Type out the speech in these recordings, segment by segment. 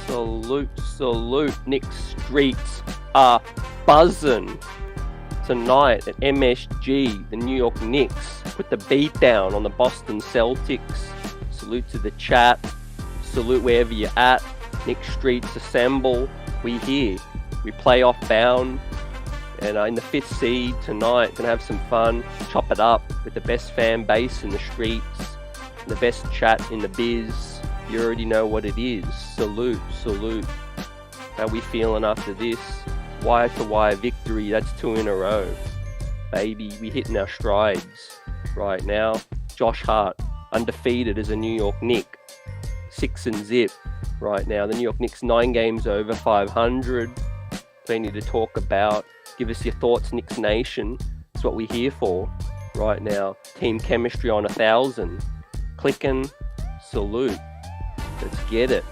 Salute. Knicks streets are buzzing tonight at MSG. The New York Knicks put the beat down on the Boston Celtics. Salute to the chat. Salute wherever you're at. Knicks streets assemble. We here. We playoff bound. And in the 5th seed tonight, gonna have some fun. Chop it up with the best fan base in the streets. The best chat in the biz. You already know what it is. Salute. How we feeling after this? Wire to wire victory. That's 2 in a row. Baby, we hitting our strides right now. Josh Hart, undefeated as a New York Knick. 6-0 right now. The New York Knicks 9 games over 500. Plenty to talk about. Give us your thoughts, Knicks Nation. That's what we're here for right now. Team chemistry on 1,000. Clicking. Salute. Let's get it.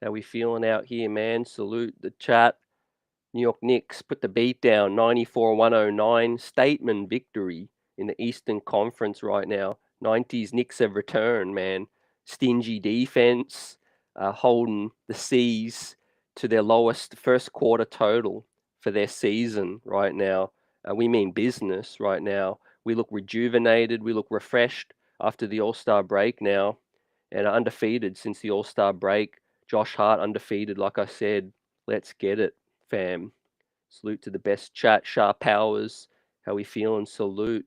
How we feeling out here, man? Salute the chat. New York Knicks put the beat down, 94-109. Statement victory in the Eastern Conference right now. 90s Knicks have returned, man. Stingy defense, holding the C's to their lowest first quarter total for their season right now. We mean business right now. We look rejuvenated. We look refreshed after the All-Star break now, and are undefeated since the All-Star break. Josh Hart undefeated, like I said. Let's get it, fam. Salute to the best chat. Sharp Powers, how we feeling? Salute.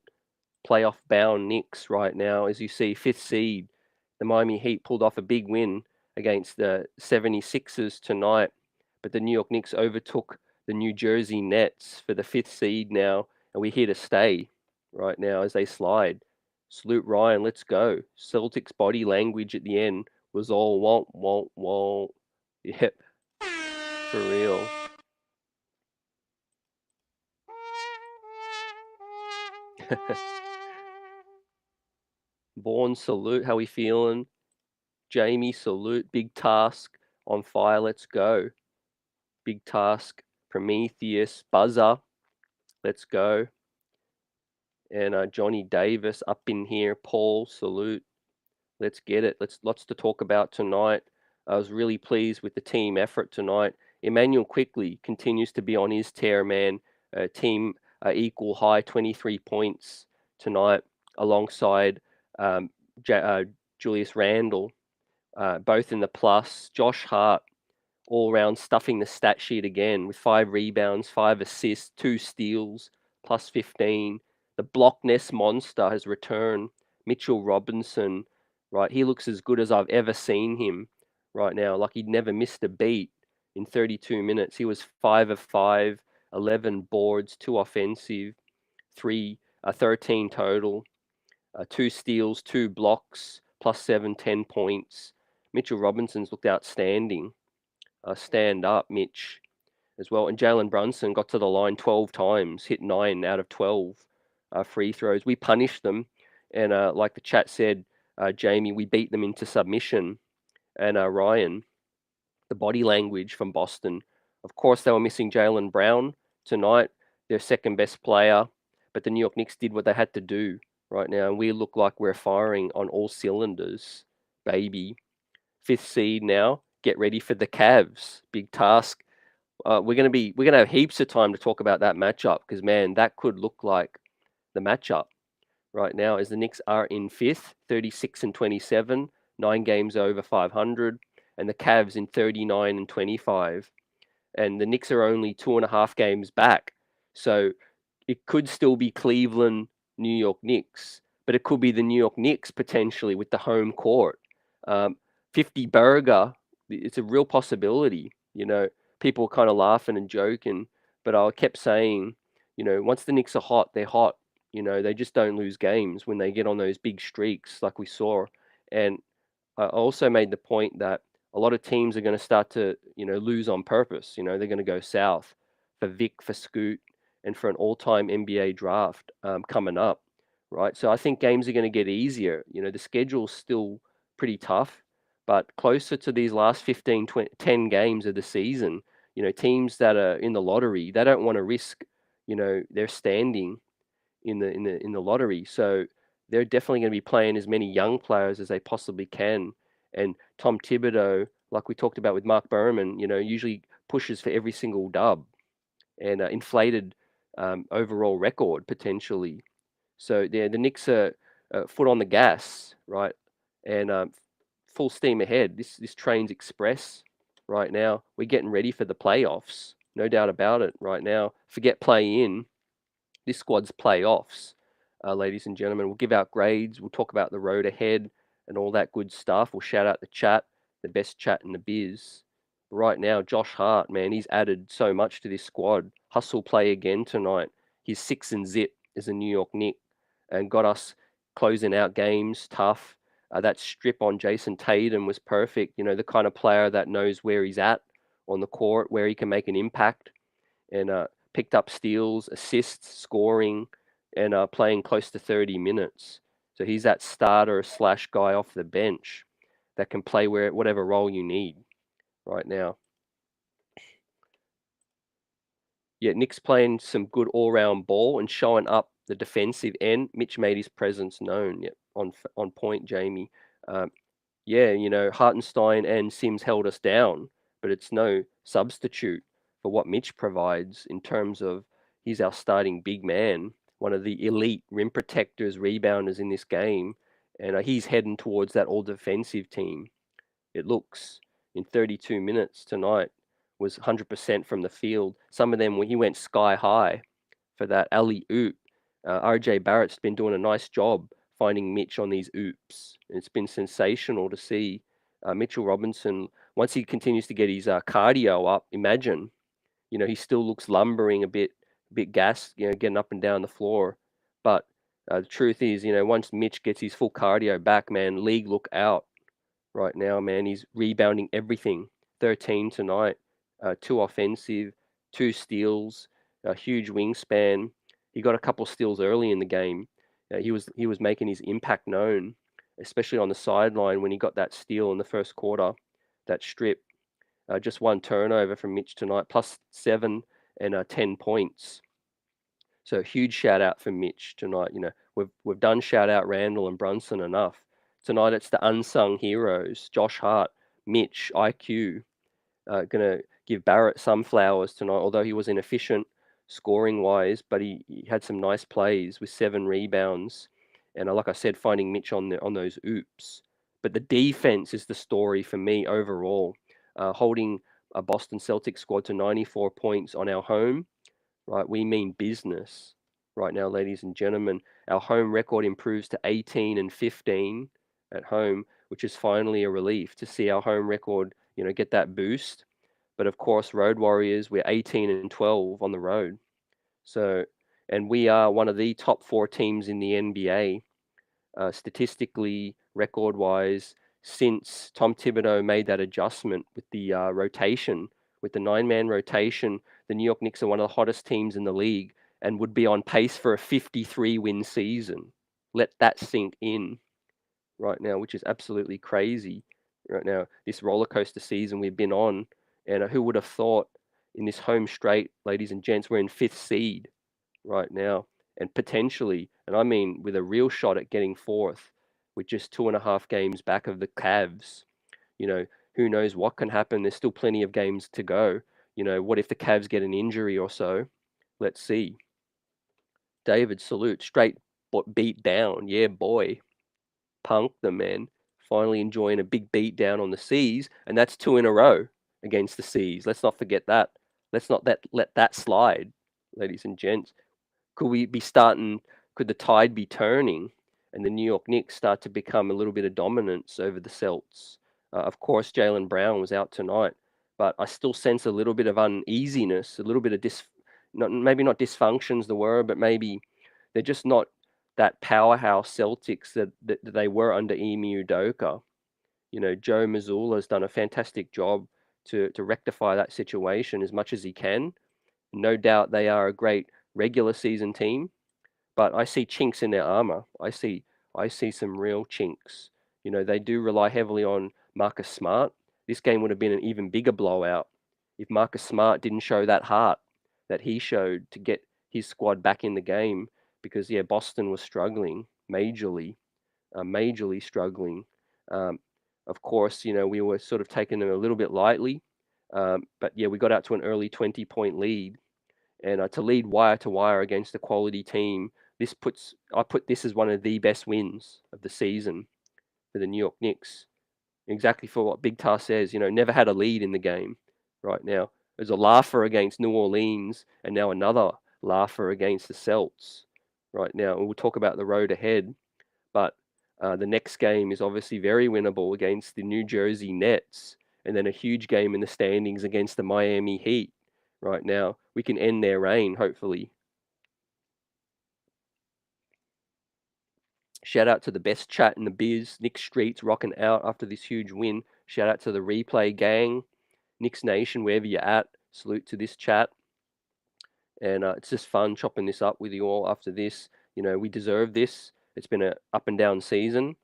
Playoff bound Knicks right now. As you see, 5th seed. The Miami Heat pulled off a big win against the 76ers tonight, but the New York Knicks overtook the New Jersey Nets for the 5th seed now, and we're here to stay right now as they slide. Salute Ryan, let's go. Celtics body language at the end was all won't. Yep, for real. Vaughn, salute, how we feeling? Jamie, salute. Big task on fire, let's go. Big task. Prometheus, buzzer, let's go. And Johnny Davis up in here. Paul, salute. Let's get it. Lots to talk about tonight. I was really pleased with the team effort tonight. Emmanuel Quickley continues to be on his tear, man. Team equal high 23 points tonight alongside Julius Randle, both in the plus. Josh Hart, all round stuffing the stat sheet again with 5 rebounds, 5 assists, 2 steals, plus 15. The blockness monster has returned. Mitchell Robinson, right? He looks as good as I've ever seen him right now. Like he'd never missed a beat in 32 minutes. He was 5 of 5, 11 boards, 2 offensive, 13 total, 2 steals, 2 blocks, plus 7, 10 points. Mitchell Robinson's looked outstanding. Stand up, Mitch, as well. And Jalen Brunson got to the line 12 times, hit 9 out of 12 free throws. We punished them, and like the chat said, Jamie, we beat them into submission. And Ryan, the body language from Boston. Of course, they were missing Jalen Brown tonight, their second best player, but the New York Knicks did what they had to do right now, and we look like we're firing on all cylinders, baby. 5th seed now. Get ready for the Cavs. Big task. We're gonna have heaps of time to talk about that matchup because, man, that could look like the matchup right now as the Knicks are in 5th, 36-27, 9 games over 500, and the Cavs in 39-25. And the Knicks are only 2.5 games back. So it could still be Cleveland, New York Knicks, but it could be the New York Knicks potentially with the home court. 50 burger, it's a real possibility. You know, people were kind of laughing and joking, but I kept saying, you know, once the Knicks are hot, they're hot. You know, they just don't lose games when they get on those big streaks like we saw. And I also made the point that a lot of teams are going to start to, you know, lose on purpose. You know, they're going to go south for Vic, for Scoot, and for an all-time NBA draft coming up, right? So I think games are going to get easier. You know, the schedule's still pretty tough, but closer to these last 15, 20, 10 games of the season, you know, teams that are in the lottery, they don't want to risk, you know, their standing in the lottery. So they're definitely going to be playing as many young players as they possibly can. And Tom Thibodeau, like we talked about with Mark Berman, usually pushes for every single dub and inflated overall record potentially. So yeah, the Knicks are foot on the gas, right, and full steam ahead. This train's express right now. We're getting ready for the playoffs, no doubt about it. Right now, forget play in. This squad's playoffs, ladies and gentlemen. We'll give out grades. We'll talk about the road ahead and all that good stuff. We'll shout out the chat, the best chat in the biz. Right now, Josh Hart, man, he's added so much to this squad. Hustle play again tonight. He's 6 and zip as a New York Knick and got us closing out games tough. That strip on Jason Tatum was perfect. The kind of player that knows where he's at on the court, where he can make an impact, and picked up steals, assists, scoring, and playing close to 30 minutes. So he's that starter slash guy off the bench that can play whatever role you need right now. Yeah, Nick's playing some good all-round ball and showing up the defensive end. Mitch made his presence known. Yeah, on point, Jamie. Yeah, Hartenstein and Sims held us down, but it's no substitute for what Mitch provides in terms of he's our starting big man, one of the elite rim protectors, rebounders in this game, and he's heading towards that all-defensive team. It looks in 32 minutes tonight was 100% from the field. Some of them, when he went sky high for that alley oop. RJ Barrett's been doing a nice job finding Mitch on these oops. It's been sensational to see Mitchell Robinson, once he continues to get his cardio up, imagine, he still looks lumbering a bit gassed, getting up and down the floor. But the truth is, once Mitch gets his full cardio back, man, league look out right now, man. He's rebounding everything. 13 tonight, 2 offensive, 2 steals, a huge wingspan. He got a couple steals early in the game. He was making his impact known, especially on the sideline when he got that steal in the first quarter, that strip. Just 1 turnover from Mitch tonight, plus 7 and 10 points. So huge shout out for Mitch tonight. We've done shout out Randle and Brunson enough. Tonight it's the unsung heroes: Josh Hart, Mitch, IQ. Gonna give Barrett some flowers tonight, although he was inefficient scoring wise, but he had some nice plays with 7 rebounds, and like I said, finding Mitch on those oops. But the defense is the story for me overall, holding a Boston Celtics squad to 94 points on our home. Right, we mean business right now, ladies and gentlemen. Our home record improves to 18 and 15 at home, which is finally a relief to see our home record, get that boost. But of course, Road Warriors, we're 18 and 12 on the road. So, and we are one of the top 4 teams in the NBA, statistically, record-wise, since Tom Thibodeau made that adjustment with the rotation, with the 9-man rotation. The New York Knicks are one of the hottest teams in the league and would be on pace for a 53-win season. Let that sink in right now, which is absolutely crazy right now. This roller coaster season we've been on, and who would have thought in this home straight, ladies and gents, we're in 5th seed right now, and potentially, and I mean with a real shot at getting 4th, with just 2.5 games back of the Cavs. Who knows what can happen? There's still plenty of games to go. What if the Cavs get an injury or so? Let's see. David, salute. Straight beat down. Yeah, boy. Punk the man. Finally enjoying a big beat down on the C's, and that's 2 in a row against the C's. Let's not forget that. Let's not let that slide, ladies and gents. Could the tide be turning and the New York Knicks start to become a little bit of dominance over the Celts? Of course, Jalen Brown was out tonight, but I still sense a little bit of uneasiness, a little bit of maybe not dysfunction's the word, but maybe they're just not that powerhouse Celtics that they were under Ime Udoka. Joe Mazzulla has done a fantastic job to rectify that situation as much as he can. No doubt they are a great regular season team, but I see chinks in their armor. I see some real chinks. They do rely heavily on Marcus Smart. This game would have been an even bigger blowout if Marcus Smart didn't show that heart that he showed to get his squad back in the game, because yeah, Boston was struggling. majorly, majorly struggling. Um, of course, we were sort of taking them a little bit lightly, but yeah, we got out to an early 20-point lead, and to lead wire to wire against a quality team, I put this as one of the best wins of the season for the New York Knicks. Exactly for what Big Tar says, never had a lead in the game right now. There's a laugher against New Orleans and now another laugher against the Celts right now. And we'll talk about the road ahead, but the next game is obviously very winnable against the New Jersey Nets, and then a huge game in the standings against the Miami Heat right now. We can end their reign, hopefully. Shout out to the best chat in the biz. Nick Street's rocking out after this huge win. Shout out to the replay gang. Knicks Nation, wherever you're at, salute to this chat. And it's just fun chopping this up with you all after this. We deserve this. It's been a up and down season.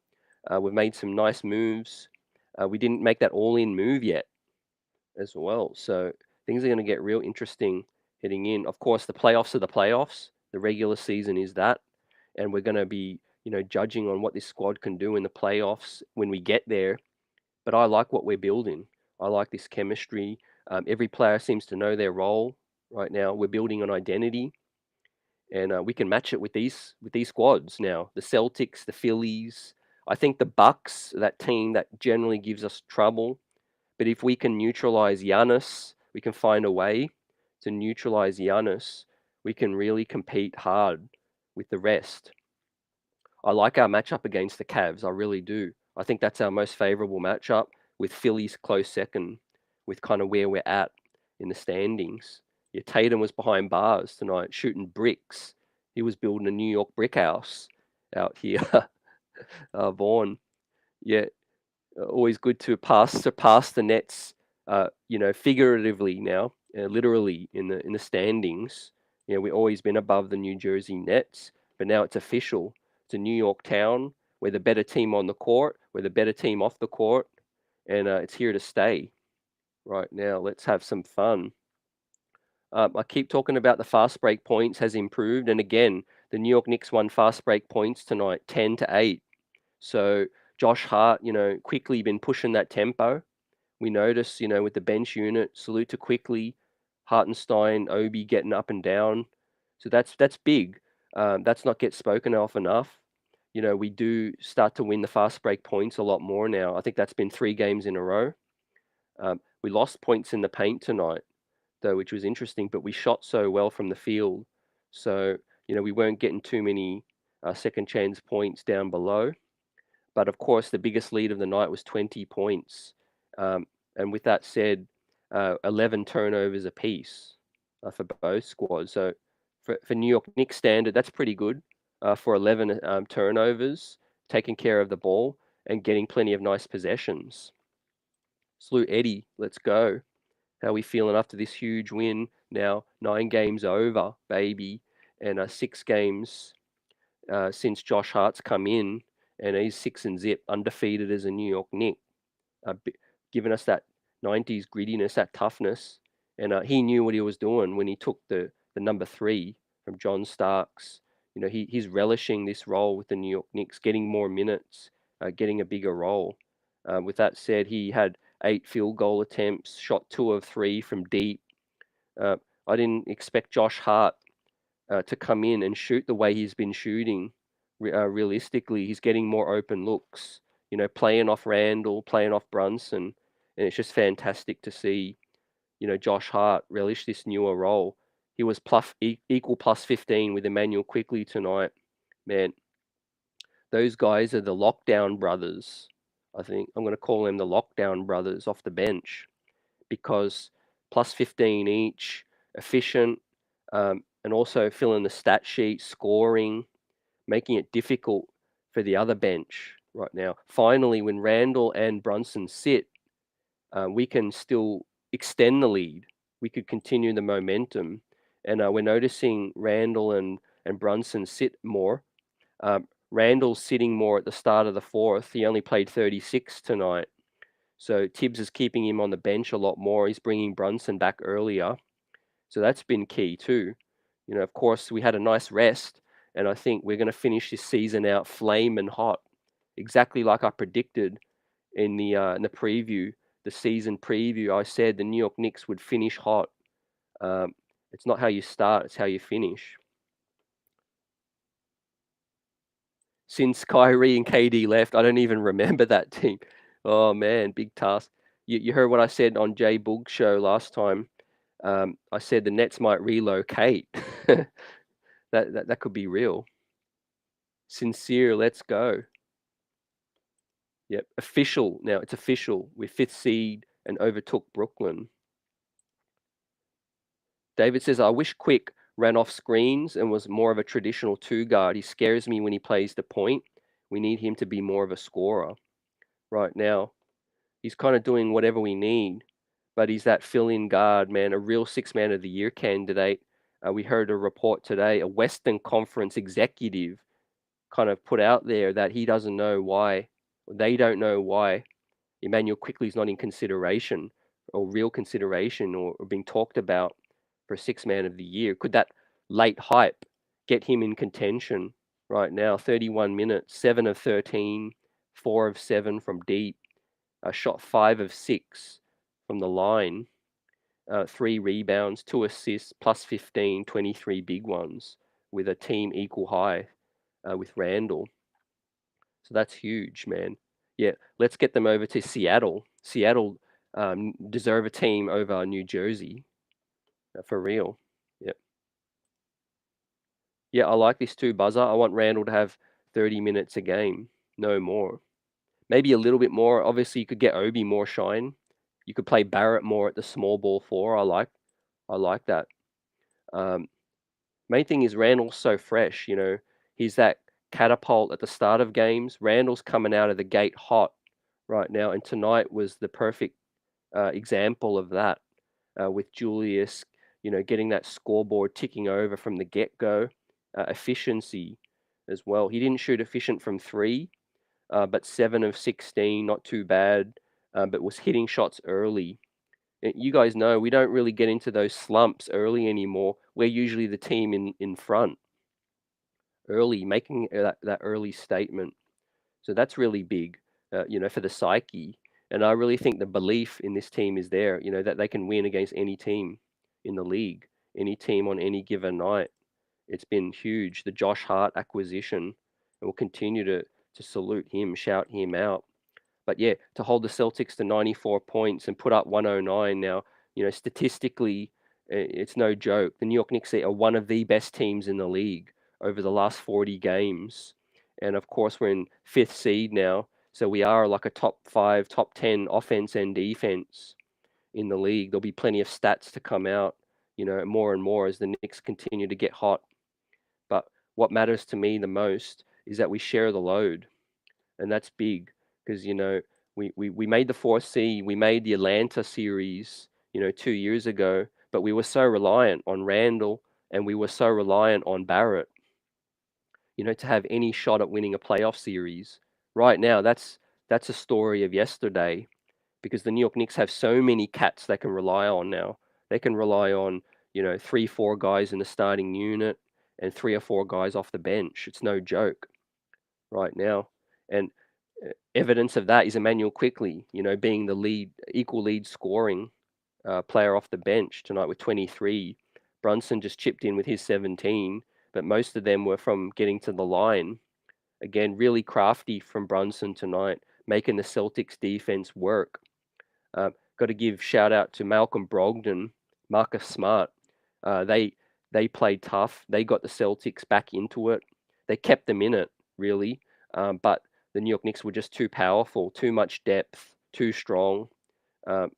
We've made some nice moves. We didn't make that all-in move yet as well. So things are going to get real interesting heading in. Of course, the playoffs are the playoffs. The regular season is that. And we're going to be, judging on what this squad can do in the playoffs when we get there. But I like what we're building. I like this chemistry. Every player seems to know their role right now. We're building an identity, and we can match it with these squads now. The Celtics, the Phillies. I think the Bucks, that team that generally gives us trouble. But if we can neutralize Giannis, we can find a way to neutralize Giannis. We can really compete hard with the rest. I like our matchup against the Cavs. I really do. I think that's our most favorable matchup, with Phillies close second, with kind of where we're at in the standings. Yeah, Tatum was behind bars tonight, shooting bricks. He was building a New York brick house out here, Vaughn. Yeah, always good to surpass the Nets, figuratively now, literally in the standings. We've always been above the New Jersey Nets, but now it's official. It's a New York town. We're the better team on the court. We're the better team off the court, and it's here to stay. Right now, let's have some fun. I keep talking about the fast break points has improved, and again, the New York Knicks won fast break points tonight, 10-8. So Josh Hart, quickly been pushing that tempo. We notice, with the bench unit, salute to Quickley, Hartenstein, Obi getting up and down. So that's big. That's not get spoken of enough. We do start to win the fast break points a lot more now. I think that's been 3 games in a row. We lost points in the paint tonight, though, which was interesting, but we shot so well from the field. So, we weren't getting too many second chance points down below. But of course, the biggest lead of the night was 20 points. And with that said, 11 turnovers apiece for both squads. So for New York Knicks standard, that's pretty good for 11 turnovers, taking care of the ball and getting plenty of nice possessions. Salute Eddie, let's go. How are we feeling after this huge win? Now 9 games over, baby, and 6 games since Josh Hart's come in, and he's 6-0, undefeated as a New York Knick, giving us that 90s grittiness, that toughness. And he knew what he was doing when he took the number 3 from John Starks. He's relishing this role with the New York Knicks, getting more minutes, getting a bigger role. With that said, he had 8 field goal attempts, shot 2 of 3 from deep. I didn't expect Josh Hart to come in and shoot the way he's been shooting. Realistically, he's getting more open looks, playing off Randle, playing off Brunson, and it's just fantastic to see, Josh Hart relish this newer role. He was equal plus 15 with Emmanuel Quickley tonight. Man, those guys are the lockdown brothers. I think I'm going to call them the lockdown brothers off the bench, because plus 15 each, efficient, and also filling the stat sheet, scoring, making it difficult for the other bench right now. Finally, when Randle and Brunson sit, we can still extend the lead. We could continue the momentum. And we're noticing Randle and Brunson sit more. Randle's sitting more at the start of the 4th. He only played 36 tonight. So Tibbs is keeping him on the bench a lot more. He's bringing Brunson back earlier. So that's been key too. Of course, we had a nice rest, and I think we're going to finish this season out flaming hot, exactly like I predicted in the preview, the season preview. I said the New York Knicks would finish hot. It's not how you start; it's how you finish. Since Kyrie and KD left, I don't even remember that team. Oh man, big task. You heard what I said on Jay Boog's show last time. I said the Nets might relocate. that could be real. Sincere, let's go. Yep, official now. It's official. We're 5th seed and overtook Brooklyn. David says, I wish Quick ran off screens and was more of a traditional 2 guard. He scares me when he plays the point. We need him to be more of a scorer. Right now, he's kind of doing whatever we need, but he's that fill-in guard, man, a real 6-man of the year candidate. We heard a report today, a Western Conference executive kind of put out there that he doesn't know why, they don't know why Emmanuel Quickley's not in consideration or real consideration or being talked about for a 6-man of the year. Could that late hype get him in contention right now? 31 minutes, 7 of 13, 4 of 7 from deep, shot 5 of 6 from the line, 3 rebounds, 2 assists, plus 15, 23 big ones with a team equal high with Randle. So that's huge, man. Yeah, let's get them over to Seattle. Seattle deserve a team over New Jersey, for real. Yeah, yeah, I like this too, Buzzer. I want Randle to have 30 minutes a game, no more. Maybe a little bit more. Obviously, you could get Obi more shine. You could play Barrett more at the small ball 4. I like that. Main thing is Randle's so fresh. He's that catapult at the start of games. Randle's coming out of the gate hot right now, and tonight was the perfect example of that with Julius, getting that scoreboard ticking over from the get-go. Efficiency as well. He didn't shoot efficient from 3, but 7 of 16, not too bad, but was hitting shots early. You guys know we don't really get into those slumps early anymore. We're usually the team in front early, making that early statement. So that's really big, for the psyche. And I really think the belief in this team is there, that they can win against any team in the league, any team on any given night. It's been huge. The Josh Hart acquisition, and we'll continue to salute him, shout him out. But yeah, to hold the Celtics to 94 points and put up 109 now, statistically, it's no joke. The New York Knicks are one of the best teams in the league over the last 40 games. And of course, we're in 5th seed now. So we are like a top 5, top 10 offense and defense in the league. There'll be plenty of stats to come out, more and more as the Knicks continue to get hot. But what matters to me the most is that we share the load. And that's big because, we made the 4th seed, we made the Atlanta series, 2 years ago, but we were so reliant on Randle and we were so reliant on Barrett, to have any shot at winning a playoff series. Right now, that's a story of yesterday because the New York Knicks have so many cats they can rely on now. They can rely on, 3, 4 guys in the starting unit and 3 or 4 guys off the bench. It's no joke right now. And evidence of that is Emmanuel Quickley, being the equal lead scoring player off the bench tonight with 23. Brunson just chipped in with his 17, but most of them were from getting to the line. Again, really crafty from Brunson tonight, making the Celtics defense work. Got to give shout out to Malcolm Brogdon, Marcus Smart. They played tough. They got the Celtics back into it. They kept them in it, really. But the New York Knicks were just too powerful, too much depth, too strong. The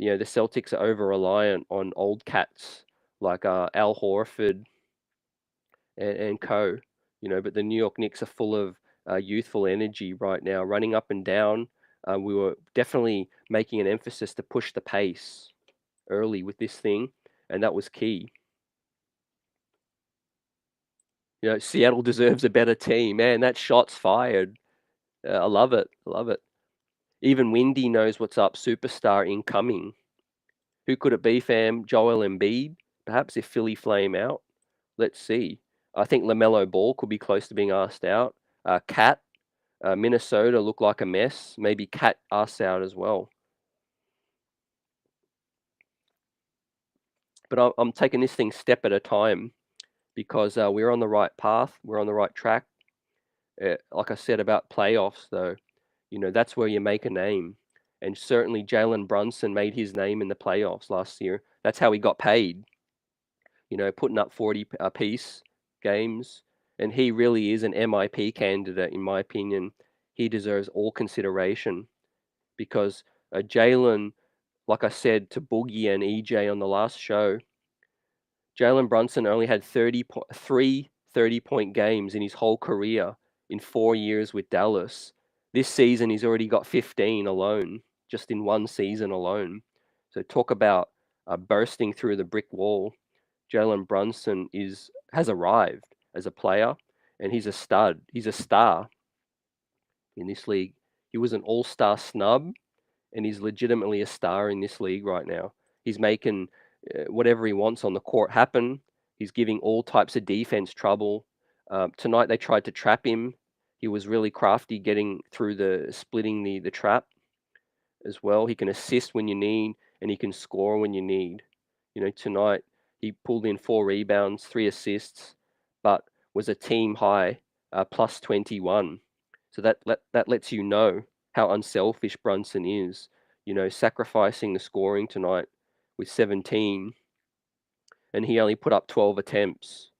Celtics are over-reliant on old cats like Al Horford and co. But the New York Knicks are full of youthful energy right now, running up and down. We were definitely making an emphasis to push the pace early with this thing, and that was key. Seattle deserves a better team. Man, that shot's fired. I love it. I love it. Even Windy knows what's up. Superstar incoming. Who could it be, fam? Joel Embiid? Perhaps if Philly flame out. Let's see. I think LaMelo Ball could be close to being asked out. Cat, Minnesota look like a mess. Maybe Cat asked out as well. But I'm taking this thing step at a time because we're on the right path. We're on the right track. Like I said about playoffs, though, that's where you make a name. And certainly Jalen Brunson made his name in the playoffs last year. That's how he got paid, putting up 40 apiece games. And he really is an MIP candidate, in my opinion. He deserves all consideration because Jalen, like I said to Boogie and EJ on the last show, Jalen Brunson only had 3 30-point games in his whole career in 4 years with Dallas. This season, he's already got 15 alone, just in one season alone. So talk about bursting through the brick wall. Jalen Brunson has arrived as a player, and he's a stud. He's a star in this league. He was an all-star snub, and he's legitimately a star in this league right now. He's making whatever he wants on the court happen. He's giving all types of defense trouble. Tonight they tried to trap him. He was really crafty getting through splitting the trap as well. He can assist when you need, and he can score when you need. Tonight he pulled in 4 rebounds, 3 assists, but was a team high plus 21. So that lets you know how unselfish Brunson is. Sacrificing the scoring tonight with 17, and he only put up 12 attempts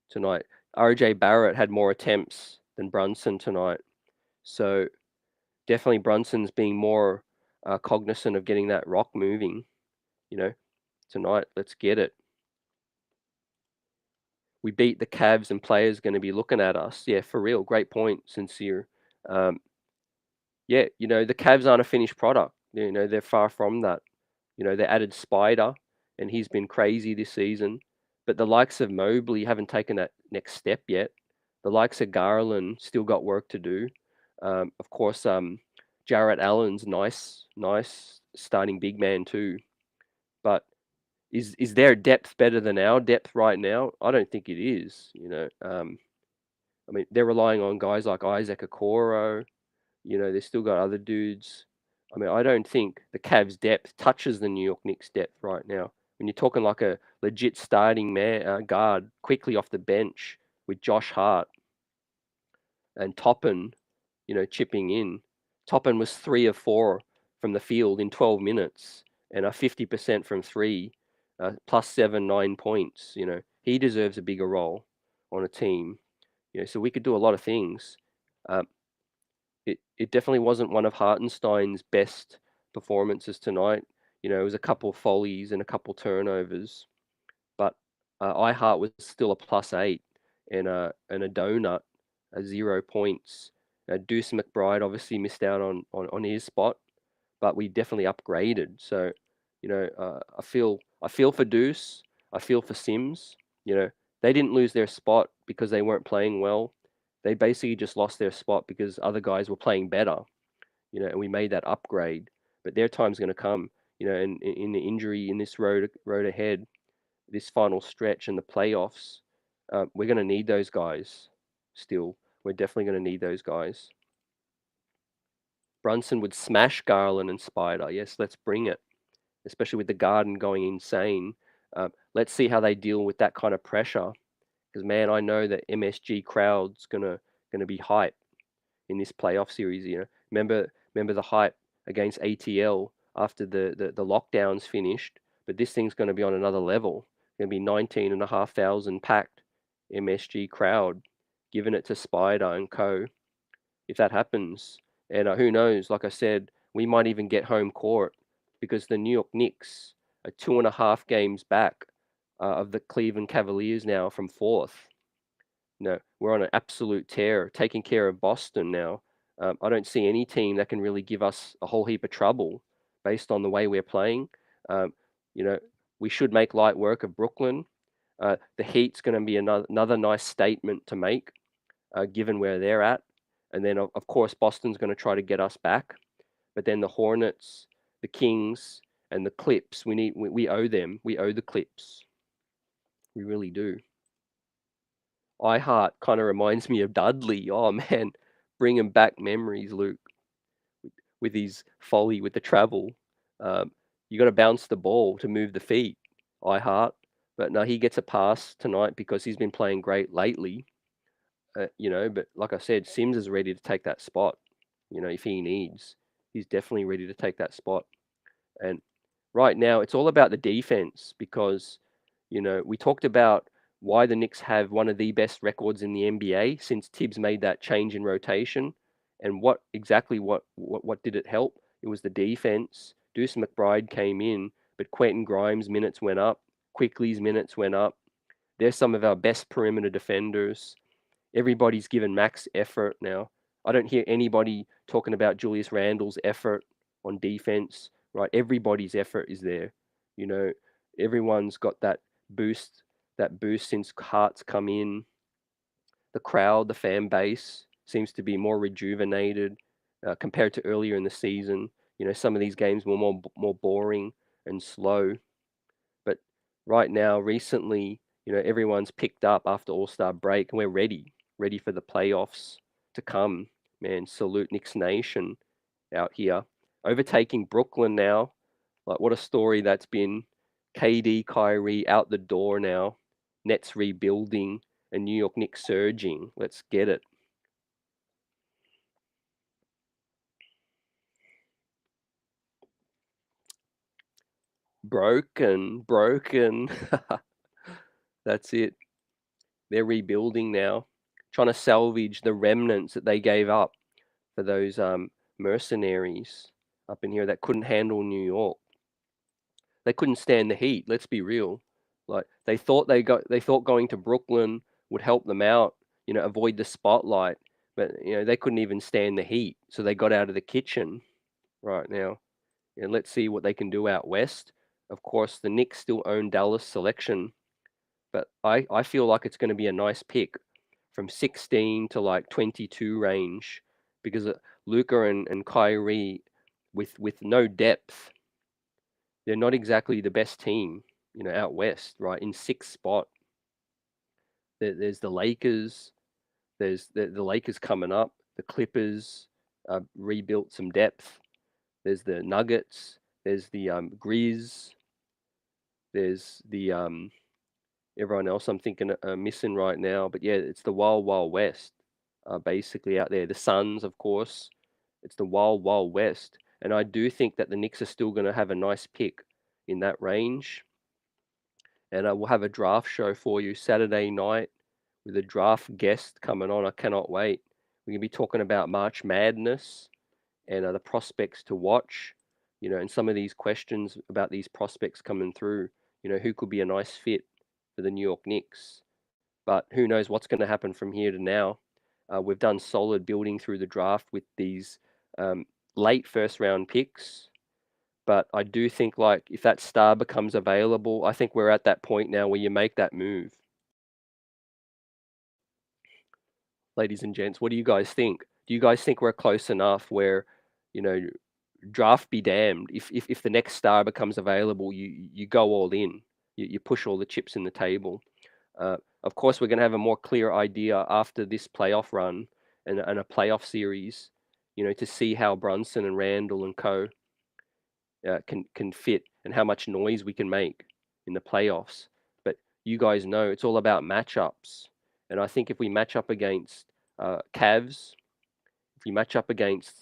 tonight. RJ Barrett had more attempts than Brunson tonight. So definitely Brunson's being more cognizant of getting that rock moving. Tonight, let's get it. We beat the Cavs, and players going to be looking at us. Yeah, for real. Great point, Sincere. Yeah, the Cavs aren't a finished product. They're far from that. They added Spider, and he's been crazy this season. But the likes of Mobley haven't taken that next step yet. The likes of Garland still got work to do. Of course, Jarrett Allen's nice starting big man too. But is their depth better than our depth right now? I don't think it is. I mean, they're relying on guys like Isaac Okoro. They've still got other dudes. I mean, I don't think the Cavs' depth touches the New York Knicks' depth right now. When you're talking like a legit starting guard quickly off the bench with Josh Hart and Toppin, chipping in. Toppin was 3 of 4 from the field in 12 minutes and a 50% from 3, plus 7, 9 points. He deserves a bigger role on a team. So we could do a lot of things. It definitely wasn't one of Hartenstein's best performances tonight. It was a couple of follies and a couple turnovers, but iHeart was still a +8 and a donut, 0 points. Deuce McBride obviously missed out on his spot, but we definitely upgraded. So, I feel for Deuce. I feel for Sims. They didn't lose their spot because they weren't playing well. They basically just lost their spot because other guys were playing better. And we made that upgrade. But their time's going to come. And in the injury in this road ahead, this final stretch and the playoffs, we're going to need those guys. Still, we're definitely going to need those guys. Brunson would smash Garland and Spider. Yes, let's bring it. Especially with the Garden going insane. Let's see how they deal with that kind of pressure. Because man, I know that MSG crowd's gonna be hype in this playoff series. Remember the hype against ATL after the lockdowns finished. But this thing's going to be on another level. Going to be 19,500 packed MSG crowd, giving it to Spider and co. If that happens, and who knows? Like I said, we might even get home court because the New York Knicks are 2.5 games back of the Cleveland Cavaliers now from 4th. We're on an absolute tear, taking care of Boston now. I don't see any team that can really give us a whole heap of trouble based on the way we're playing. We should make light work of Brooklyn. The Heat's going to be another nice statement to make, given where they're at. And then, of course, Boston's going to try to get us back. But then the Hornets, the Kings, and the Clips, we owe them. We owe the Clips. We really do. Hart kind of reminds me of Dudley. Oh man, bringing back memories, Luke, with his folly with the travel. You got to bounce the ball to move the feet, Hart. But no, he gets a pass tonight because he's been playing great lately. But like I said, Sims is ready to take that spot. If he needs, he's definitely ready to take that spot. And right now, it's all about the defense because, we talked about why the Knicks have one of the best records in the NBA since Tibbs made that change in rotation. And what exactly what did it help? It was the defense. Deuce McBride came in, but Quentin Grimes' minutes went up. Quickley's minutes went up. They're some of our best perimeter defenders. Everybody's given max effort now. I don't hear anybody talking about Julius Randle's effort on defense, right? Everybody's effort is there. You know, everyone's got that boost since Hart's come in. The crowd, the fan base seems to be more rejuvenated compared to earlier in the season. Some of these games were more boring and slow, but right now, recently, everyone's picked up after All-Star break, and we're ready for the playoffs to come. Man, salute Knicks Nation out here. Overtaking Brooklyn now. Like, what a story that's been. KD, Kyrie out the door now. Nets rebuilding, and New York Knicks surging. Let's get it. Broken. That's it. They're rebuilding now, trying to salvage the remnants that they gave up for those mercenaries up in here that couldn't handle New York. They couldn't stand the heat. Let's be real. Like they thought going to Brooklyn would help them out, avoid the spotlight. But they couldn't even stand the heat, so they got out of the kitchen right now. And let's see what they can do out west. Of course, the Knicks still own Dallas selection, but I feel like it's going to be a nice pick from 16 to like 22 range because Luka and Kyrie with no depth, they're not exactly the best team, out west, right? In sixth spot, there's the Lakers, there's the Lakers coming up, the Clippers rebuilt some depth. There's the Nuggets, there's the Grizz, there's the everyone else I'm thinking missing right now. But yeah, it's the Wild Wild West, basically out there. The Suns, of course. It's the Wild Wild West, and I do think that the Knicks are still going to have a nice pick in that range. And I will have a draft show for you Saturday night with a draft guest coming on. I cannot wait. We're going to be talking about March Madness and the prospects to watch, and some of these questions about these prospects coming through, who could be a nice fit for the New York Knicks. But who knows what's going to happen from here to now. We've done solid building through the draft with these late first round picks. But I do think, like, if that star becomes available, I think we're at that point now where you make that move. Ladies and gents, what do you guys think? Do you guys think we're close enough where, you know, draft be damned, if the next star becomes available, you go all in, you push all the chips in the table. Of course, we're going to have a more clear idea after this playoff run and a playoff series, to see how Brunson and Randle and co can fit and how much noise we can make in the playoffs. But you guys know it's all about matchups, and I think if we match up against Cavs, if you match up against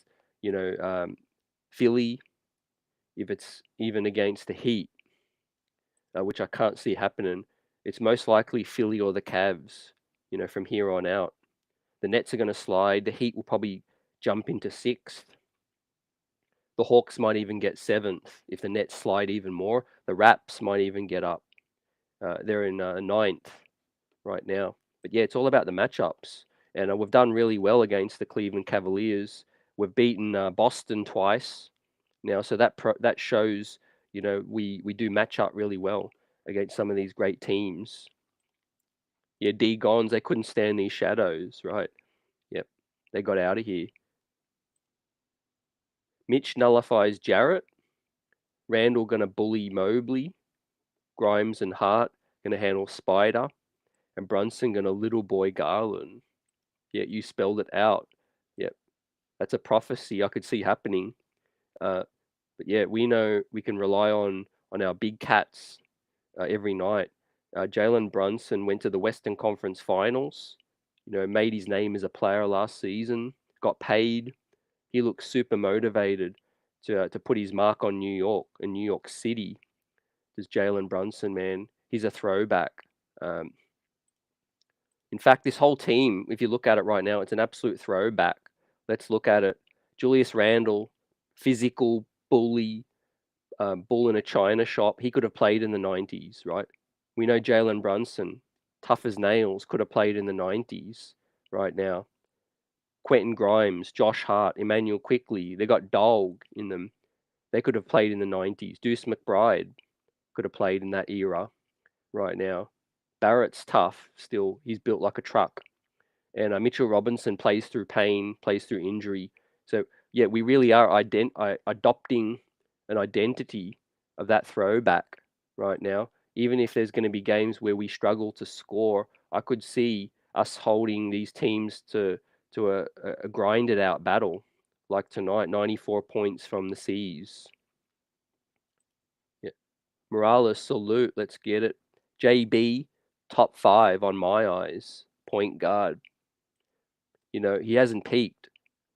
Philly, if it's even against the Heat, which I can't see happening, it's most likely Philly or the Cavs, from here on out. The Nets are going to slide. The Heat will probably jump into sixth. The Hawks might even get seventh if the Nets slide even more. The Raps might even get up. They're in ninth right now. But yeah, it's all about the matchups. And we've done really well against the Cleveland Cavaliers. We've beaten Boston twice now, so that shows we do match up really well against some of these great teams. Yeah, D-Gons, they couldn't stand these shadows, right? Yep, they got out of here. Mitch nullifies Jarrett. Randle gonna bully Mobley. Grimes and Hart gonna handle Spider. and Brunson gonna little boy Garland. Yeah, you spelled it out. Yep, that's a prophecy I could see happening. Uh, but yeah, we know we can rely on our big cats every night. Jalen Brunson went to the Western Conference Finals. Made his name as a player last season. Got paid. He looks super motivated to put his mark on New York and New York City. There's Jalen Brunson, man. He's a throwback. Um, in fact, this whole team, if you look at it right now, it's an absolute throwback. Let's look at it. Julius Randle, physical bully, bull in a china shop. He could have played in the 90s, right? We know Jalen Brunson, tough as nails, could have played in the 90s right now. Quentin Grimes, Josh Hart, Emmanuel Quickley, they got dog in them. They could have played in the 90s. Deuce McBride could have played in that era right now. Barrett's tough still. He's built like a truck. And Mitchell Robinson plays through pain, plays through injury. So, yeah, we really are adopting an identity of that throwback right now. Even if there's going to be games where we struggle to score, I could see us holding these teams to a grinded out battle like tonight, 94 points from the C's. Yeah. Morales, salute. Let's get it. JB, top 5 on my eyes. Point guard. He hasn't peaked.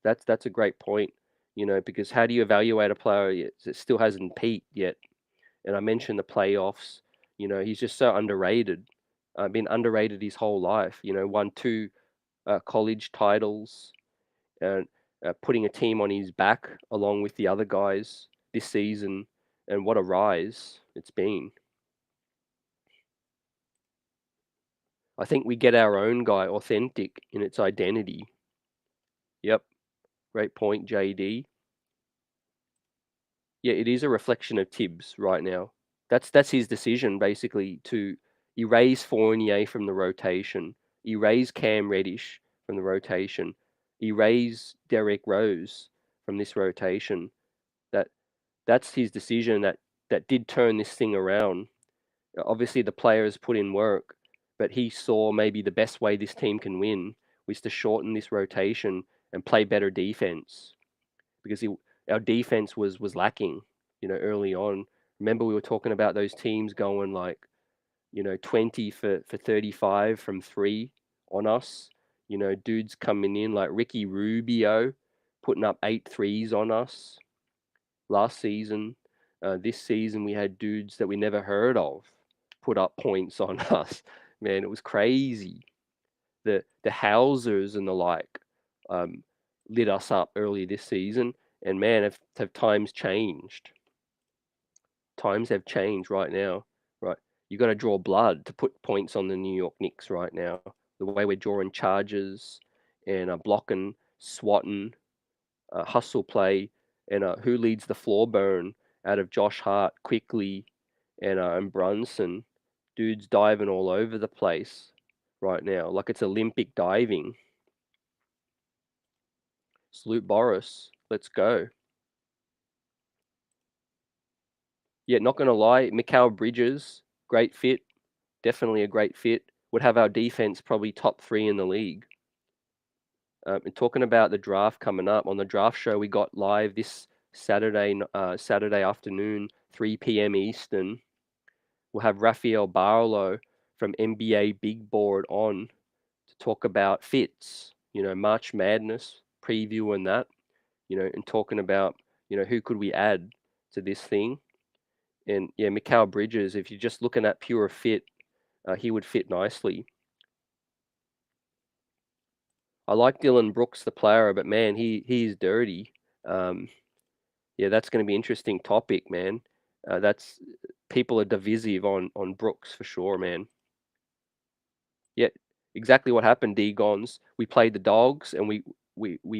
That's a great point. Because how do you evaluate a player that still hasn't peaked yet? And I mentioned the playoffs. He's just so underrated. Been underrated his whole life. Won 2 college titles and putting a team on his back along with the other guys this season. And what a rise it's been. I think we get our own guy authentic in its identity. Yep, great point, JD. Yeah, it is a reflection of Tibbs right now. That's his decision basically to erase Fournier from the rotation, erase Cam Reddish from the rotation, erase Derrick Rose from this rotation. That that's his decision that did turn this thing around. Obviously the players put in work, but he saw maybe the best way this team can win was to shorten this rotation and play better defense because our defense was lacking, early on. Remember we were talking about those teams going like, 20 for 35 from 3 on us. Dudes coming in like Ricky Rubio putting up 8 threes on us last season. This season we had dudes that we never heard of put up points on us. Man, it was crazy. The Hausers and the like um, lit us up early this season. And man, have times changed. Times have changed right now. Right, you got to draw blood to put points on the New York Knicks right now. The way we're drawing charges and blocking, swatting, hustle play, and who leads the floor burn out of Josh Hart, Quickley, and Brunson. Dudes diving all over the place right now, like it's Olympic diving. Salute Boris. Let's go. Yeah, not gonna lie, Mikal Bridges, great fit, definitely a great fit. Would have our defense probably top 3 in the league. And talking about the draft coming up, on the draft show we got live this Saturday afternoon, 3 p.m. Eastern. We'll have Rafael Barlow from NBA Big Board on to talk about fits, March Madness preview and that, and talking about, who could we add to this thing. And yeah, Mikal Bridges, if you're just looking at pure fit, he would fit nicely. I like Dylan Brooks, the player, but man, he's dirty. Yeah, that's going to be an interesting topic, man. That's people are divisive on Brooks for sure, man. Yeah, exactly what happened, D-Gons. We played the Dogs, and we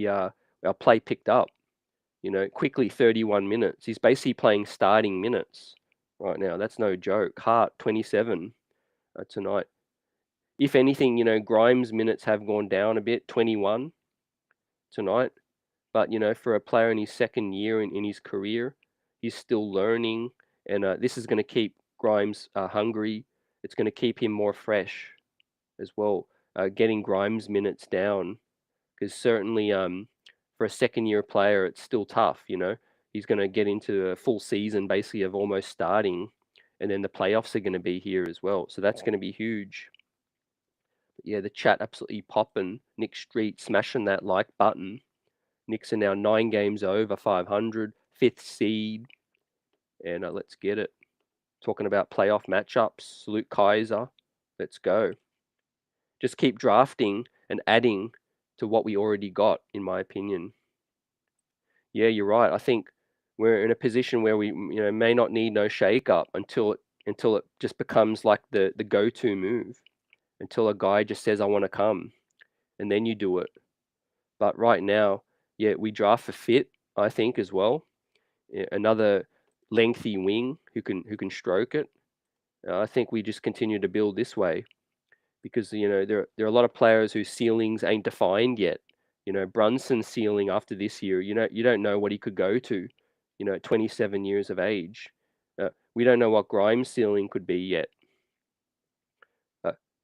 our play picked up. Quickly 31 minutes. He's basically playing starting minutes right now. That's no joke. Hart 27 tonight. If anything, Grimes' minutes have gone down a bit, 21 tonight. But, for a player in his second year in his career, he's still learning. And this is going to keep Grimes hungry. It's going to keep him more fresh. as well. Getting Grimes minutes down, because certainly for a second-year player, it's still tough. He's going to get into a full season basically of almost starting, and then the playoffs are going to be here as well. So that's going to be huge. But yeah, the chat absolutely popping. Nick Street smashing that like button. Knicks are now 9 games over 500, 5th seed, and let's get it. Talking about playoff matchups, Luke Kaiser, let's go. Just keep drafting and adding to what we already got, in my opinion. Yeah, you're right. I think we're in a position where we may not need no shake up until it just becomes like the go-to move, until a guy just says I want to come, and then you do it. But right now, yeah, we draft for fit, I think, as well. Yeah, another lengthy wing who can stroke it. I think we just continue to build this way, because there are a lot of players whose ceilings ain't defined yet. Brunson's ceiling after this year, you don't know what he could go to. At 27 years of age, we don't know what Grimes' ceiling could be yet.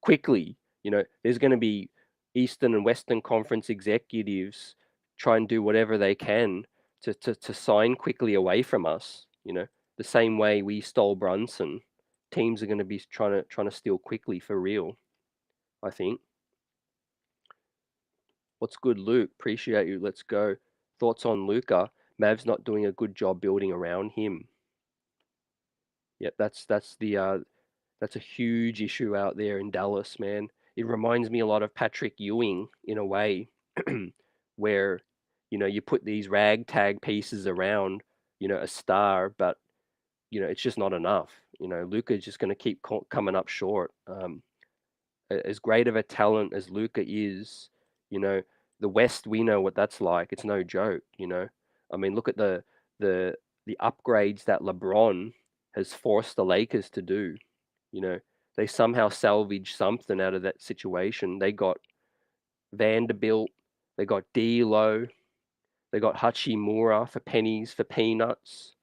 Quickley, there's going to be Eastern and Western Conference executives try and do whatever they can to sign Quickley away from us. The same way we stole Brunson, teams are going to be trying to steal Quickley for real, I think. What's good, Luke? Appreciate you. Let's go. Thoughts on Luca? Mav's not doing a good job building around him. Yep, that's a huge issue out there in Dallas, man. It reminds me a lot of Patrick Ewing in a way, where you put these ragtag pieces around a star, but it's just not enough. Luca's just going to keep coming up short. As great of a talent as Luca is, you know, the West, we know what that's like. It's no joke. I mean, look at the the upgrades that LeBron has forced the Lakers to do. You know, they somehow salvaged something out of that situation. They got Vanderbilt, they got D'Lo, they got Hachimura for pennies, for peanuts.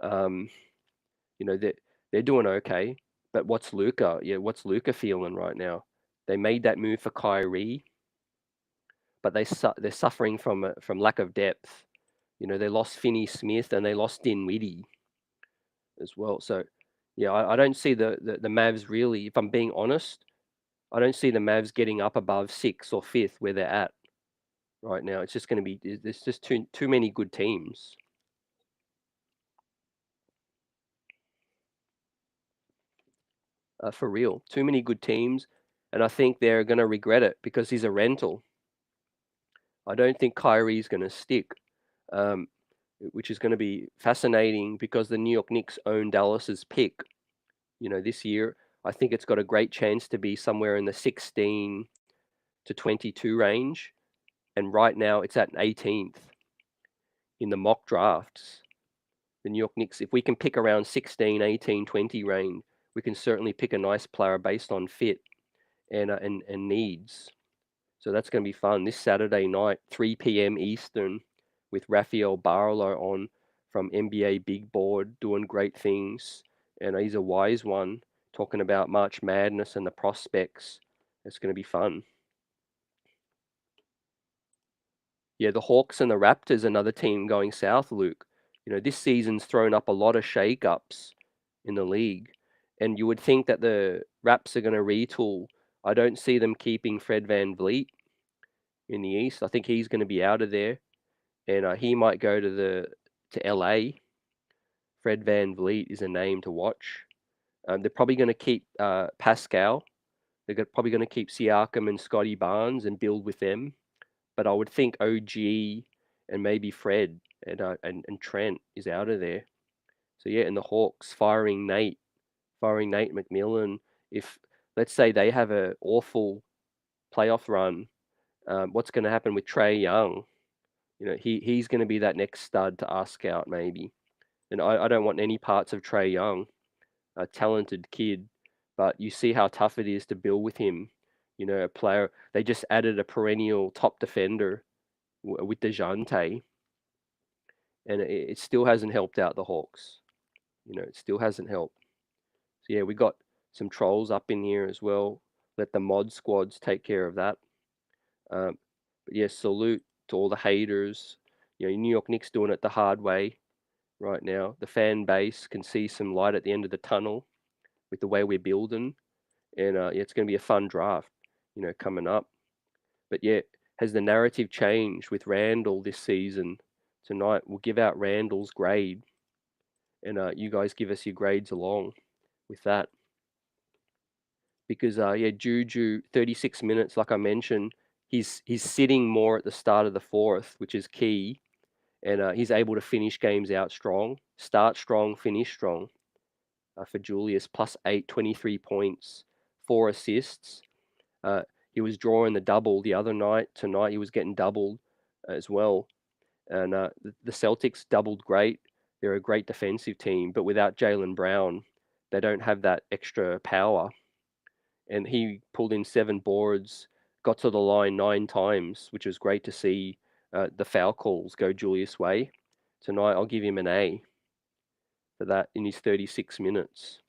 Um, they're doing okay. But what's Luca? Yeah, what's Luca feeling right now? They made that move for Kyrie, but they're suffering from lack of depth. They lost Finney Smith and they lost Dinwiddie as well. So yeah, I don't see the Mavs really. If I'm being honest, I don't see the Mavs getting up above 6th or 5th where they're at right now. It's just going to be there's just too many good teams. For real, too many good teams, and I think they're going to regret it because he's a rental. I don't think Kyrie's going to stick, um, which is going to be fascinating because the New York Knicks own Dallas's pick. This year, I think it's got a great chance to be somewhere in the 16 to 22 range, and right now it's at 18th in the mock drafts. The New York Knicks, if we can pick around 16, 18, 20 range, we can certainly pick a nice player based on fit and needs. So that's going to be fun. This Saturday night, 3 p.m. Eastern, with Rafael Barlow on from NBA Big Board, doing great things. And he's a wise one, talking about March Madness and the prospects. It's going to be fun. Yeah, the Hawks and the Raptors, another team going south, Luke. This season's thrown up a lot of shake-ups in the league. And you would think that the Raps are going to retool. I don't see them keeping Fred VanVleet in the East. I think he's going to be out of there, and he might go to LA. Fred VanVleet is a name to watch. They're probably going to keep Pascal. They're probably going to keep Siakam and Scotty Barnes and build with them. But I would think OG and maybe Fred and Trent is out of there. So yeah, and the Hawks firing Nate McMillan. If let's say they have an awful playoff run, what's going to happen with Trae Young? He's going to be that next stud to ask out maybe. And I don't want any parts of Trae Young, a talented kid, but you see how tough it is to build with him. A player, they just added a perennial top defender with DeJounte, and it still hasn't helped out the Hawks. It still hasn't helped. So yeah, we got some trolls up in here as well. let the mod squads take care of that. But yeah, salute to all the haters. New York Knicks doing it the hard way right now. The fan base can see some light at the end of the tunnel with the way we're building, and yeah, it's going to be a fun draft, coming up. But yeah, has the narrative changed with Randle this season? Tonight we'll give out Randle's grade, and you guys give us your grades along with that. Because yeah, Juju 36 minutes, like I mentioned, he's sitting more at the start of the fourth, which is key, and he's able to finish games out strong, start strong, finish strong. For Julius, +8, 23 points, 4 assists. He was drawing the double the other night. Tonight he was getting doubled as well. And the Celtics doubled great. They're a great defensive team, but without Jalen Brown, they don't have that extra power. And he pulled in 7 boards, got to the line 9 times, which was great to see the foul calls go Julius' way. Tonight I'll give him an A for that in his 36 minutes.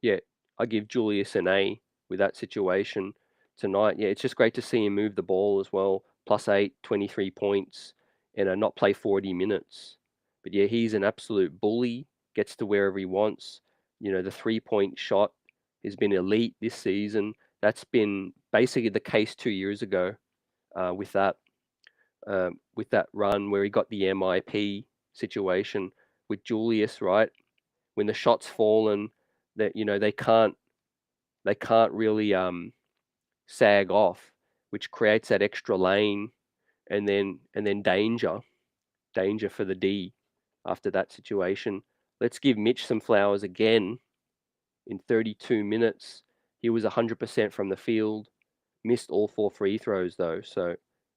Yeah, I give Julius an A with that situation tonight. Yeah, it's just great to see him move the ball as well. +8, 23 points, and not play 40 minutes. But yeah, he's an absolute bully, gets to wherever he wants. The 3-point shot has been elite this season. That's been basically the case 2 years ago with that run where he got the MIP situation with Julius, right? When the shot's fallen, that they can't really sag off, which creates that extra lane, and then danger for the D after that situation. Let's give Mitch some flowers again. In 32 minutes, he was 100% from the field, missed all 4 free throws though. So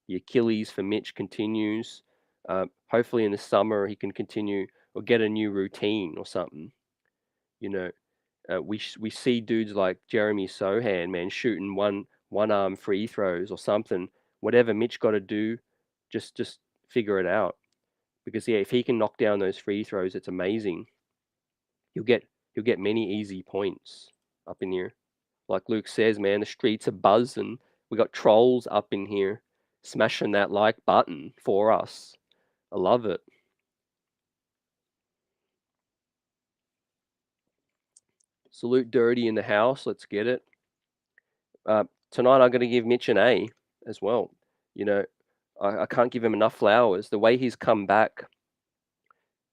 the Achilles for Mitch continues. Hopefully in the summer he can continue or get a new routine or something. We see dudes like Jeremy Sohan, man, shooting one arm free throws or something. Whatever Mitch got to do, just figure it out. Because yeah, if he can knock down those free throws, it's amazing. He'll get many easy points up in here. Like Luke says, man, the streets are buzzing. We got trolls up in here, smashing that like button for us. I love it. Salute Dirty in the house. Let's get it. Tonight I'm going to give Mitch an A as well. I can't give him enough flowers. The way he's come back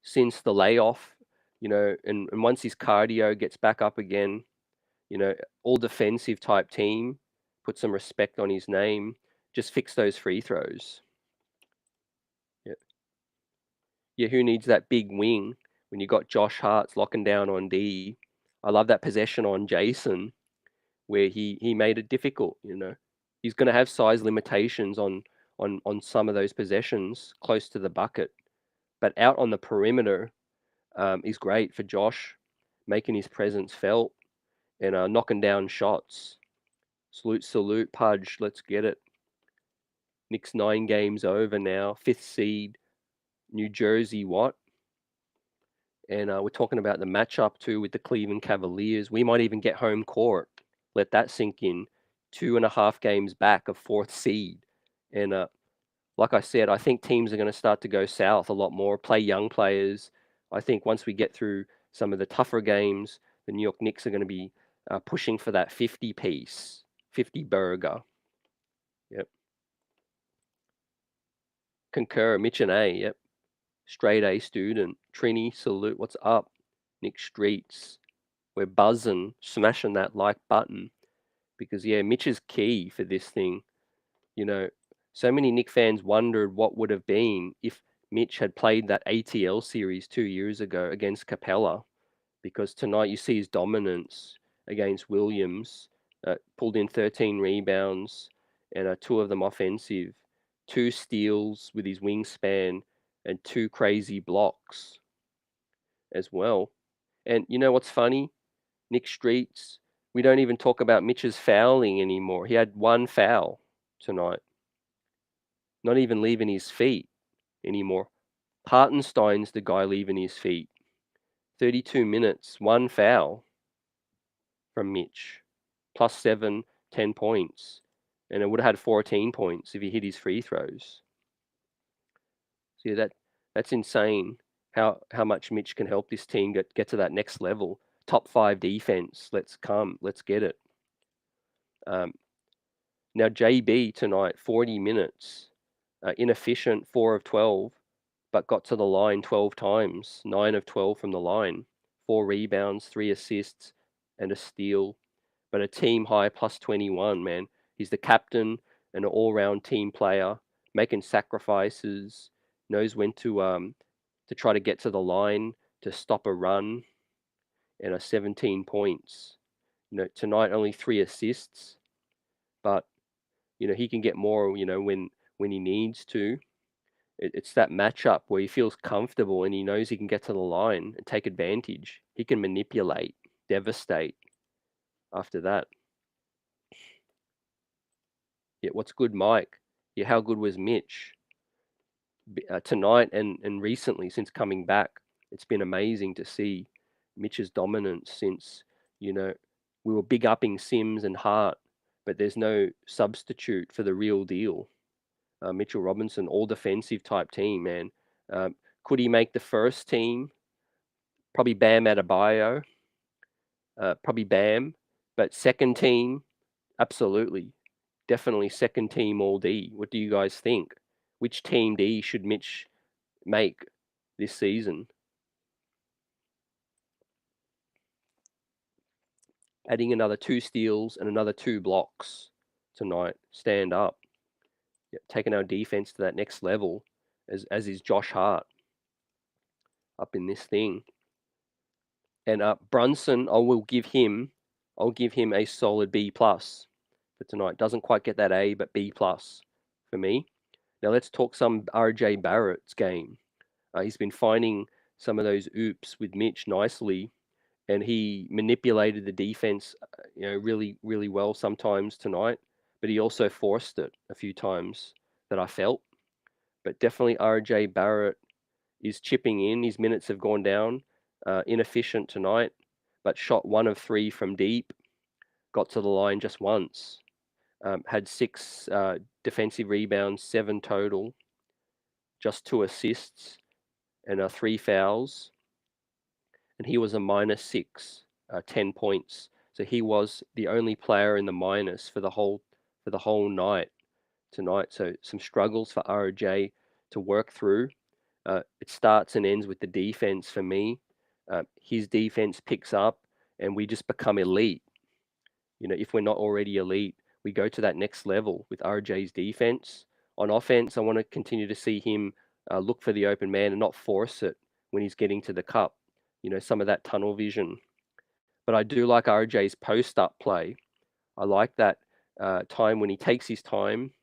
since the layoff, and once his cardio gets back up again, all defensive type team, put some respect on his name, just fix those free throws. Yeah, who needs that big wing when you got Josh Hart's locking down on D? I love that possession on Jason where he made it difficult. He's going to have size limitations on some of those possessions close to the bucket, but out on the perimeter is great for Josh, making his presence felt and knocking down shots. Salute, Pudge. Let's get it. Knicks 9 games over now, 5th seed, New Jersey. What? And we're talking about the matchup too with the Cleveland Cavaliers. We might even get home court. Let that sink in. 2.5 games back of 4th seed. And like I said, I think teams are going to start to go south a lot more, play young players. I think once we get through some of the tougher games, the New York Knicks are going to be pushing for that 50 piece, 50 burger. Yep. Concur, Mitch and A. Yep. Straight A student. Trini, salute. What's up? Nick Streets. We're buzzing, smashing that like button because yeah, Mitch is key for this thing. So many Knick fans wondered what would have been if Mitch had played that ATL series 2 years ago against Capella, because tonight you see his dominance against Williams, pulled in 13 rebounds and 2 of them offensive, 2 steals with his wingspan and 2 crazy blocks as well. And you know what's funny? Nick Streets, we don't even talk about Mitch's fouling anymore. He had 1 foul tonight. Not even leaving his feet anymore. Hartenstein's the guy leaving his feet. 32 minutes, 1 foul from Mitch, +7, 10 points, and it would have had 14 points if he hit his free throws. So yeah, that's insane how much Mitch can help this team get to that next level. Top 5 defense. Let's get it. Now JB tonight, 40 minutes, inefficient, 4 of 12, but got to the line 12 times, 9 of 12 from the line, 4 rebounds, 3 assists, and a steal. But a team high +21, man. He's the captain, an all-round team player, making sacrifices, knows when to try to get to the line, to stop a run, and 17 points. Tonight only 3 assists, but he can get more. When he needs to. It's that matchup where he feels comfortable and he knows he can get to the line and take advantage. He can manipulate, devastate after that. Yeah, what's good, Mike? Yeah, how good was Mitch? Tonight and recently since coming back, it's been amazing to see Mitch's dominance since, we were big upping Sims and Hart, but there's no substitute for the real deal. Mitchell Robinson, all defensive type team, man. Could he make the first team? Probably Bam Adebayo. Probably Bam. But second team, absolutely. Definitely second team all D. What do you guys think? Which team D should Mitch make this season? Adding another 2 steals and another 2 blocks tonight. Stand up. Taking our defense to that next level, as is Josh Hart up in this thing. And Brunson, I'll give him a solid B+ for tonight. Doesn't quite get that A, but B+ for me. Now let's talk some RJ Barrett's game. He's been finding some of those oops with Mitch nicely, and he manipulated the defense, really, really well sometimes tonight. But he also forced it a few times that I felt. But definitely RJ Barrett is chipping in. His minutes have gone down. Inefficient tonight, but shot 1 of 3 from deep. Got to the line just once. Had 6 defensive rebounds, 7 total. Just 2 assists and 3 fouls. And he was a -6, 10 points. So he was the only player in the minus for the whole night tonight. So some struggles for RJ to work through. It starts and ends with the defense for me. His defense picks up and we just become elite. If we're not already elite, we go to that next level with RJ's defense. On offense, I want to continue to see him look for the open man and not force it when he's getting to the cup. Some of that tunnel vision. But I do like RJ's post-up play. I like that time when he takes his time,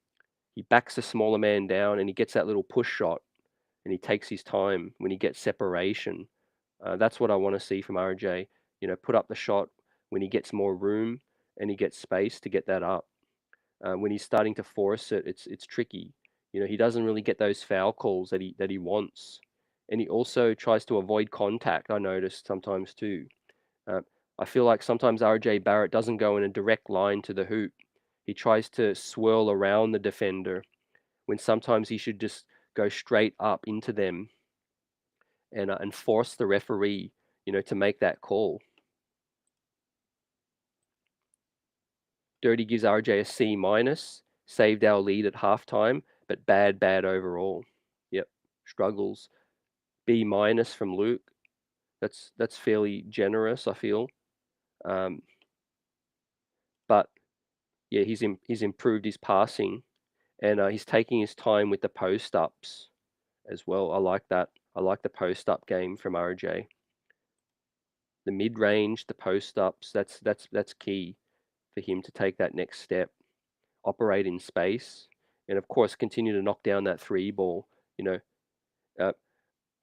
he backs the smaller man down and he gets that little push shot and he takes his time when he gets separation. That's what I want to see from RJ. Put up the shot when he gets more room and he gets space to get that up. When he's starting to force it, it's tricky. He doesn't really get those foul calls that he wants, and he also tries to avoid contact. I noticed sometimes too. I feel like sometimes RJ Barrett doesn't go in a direct line to the hoop. He tries to swirl around the defender when sometimes he should just go straight up into them and force the referee, to make that call. Dirty gives RJ a C-, saved our lead at halftime, but bad overall. Yep, struggles. B- from Luke. That's fairly generous, I feel. But yeah, he's improved his passing, and he's taking his time with the post ups as well. I like that. I like the post up game from RJ. The mid range, the post ups. That's key for him to take that next step. Operate in space, and of course continue to knock down that 3 ball.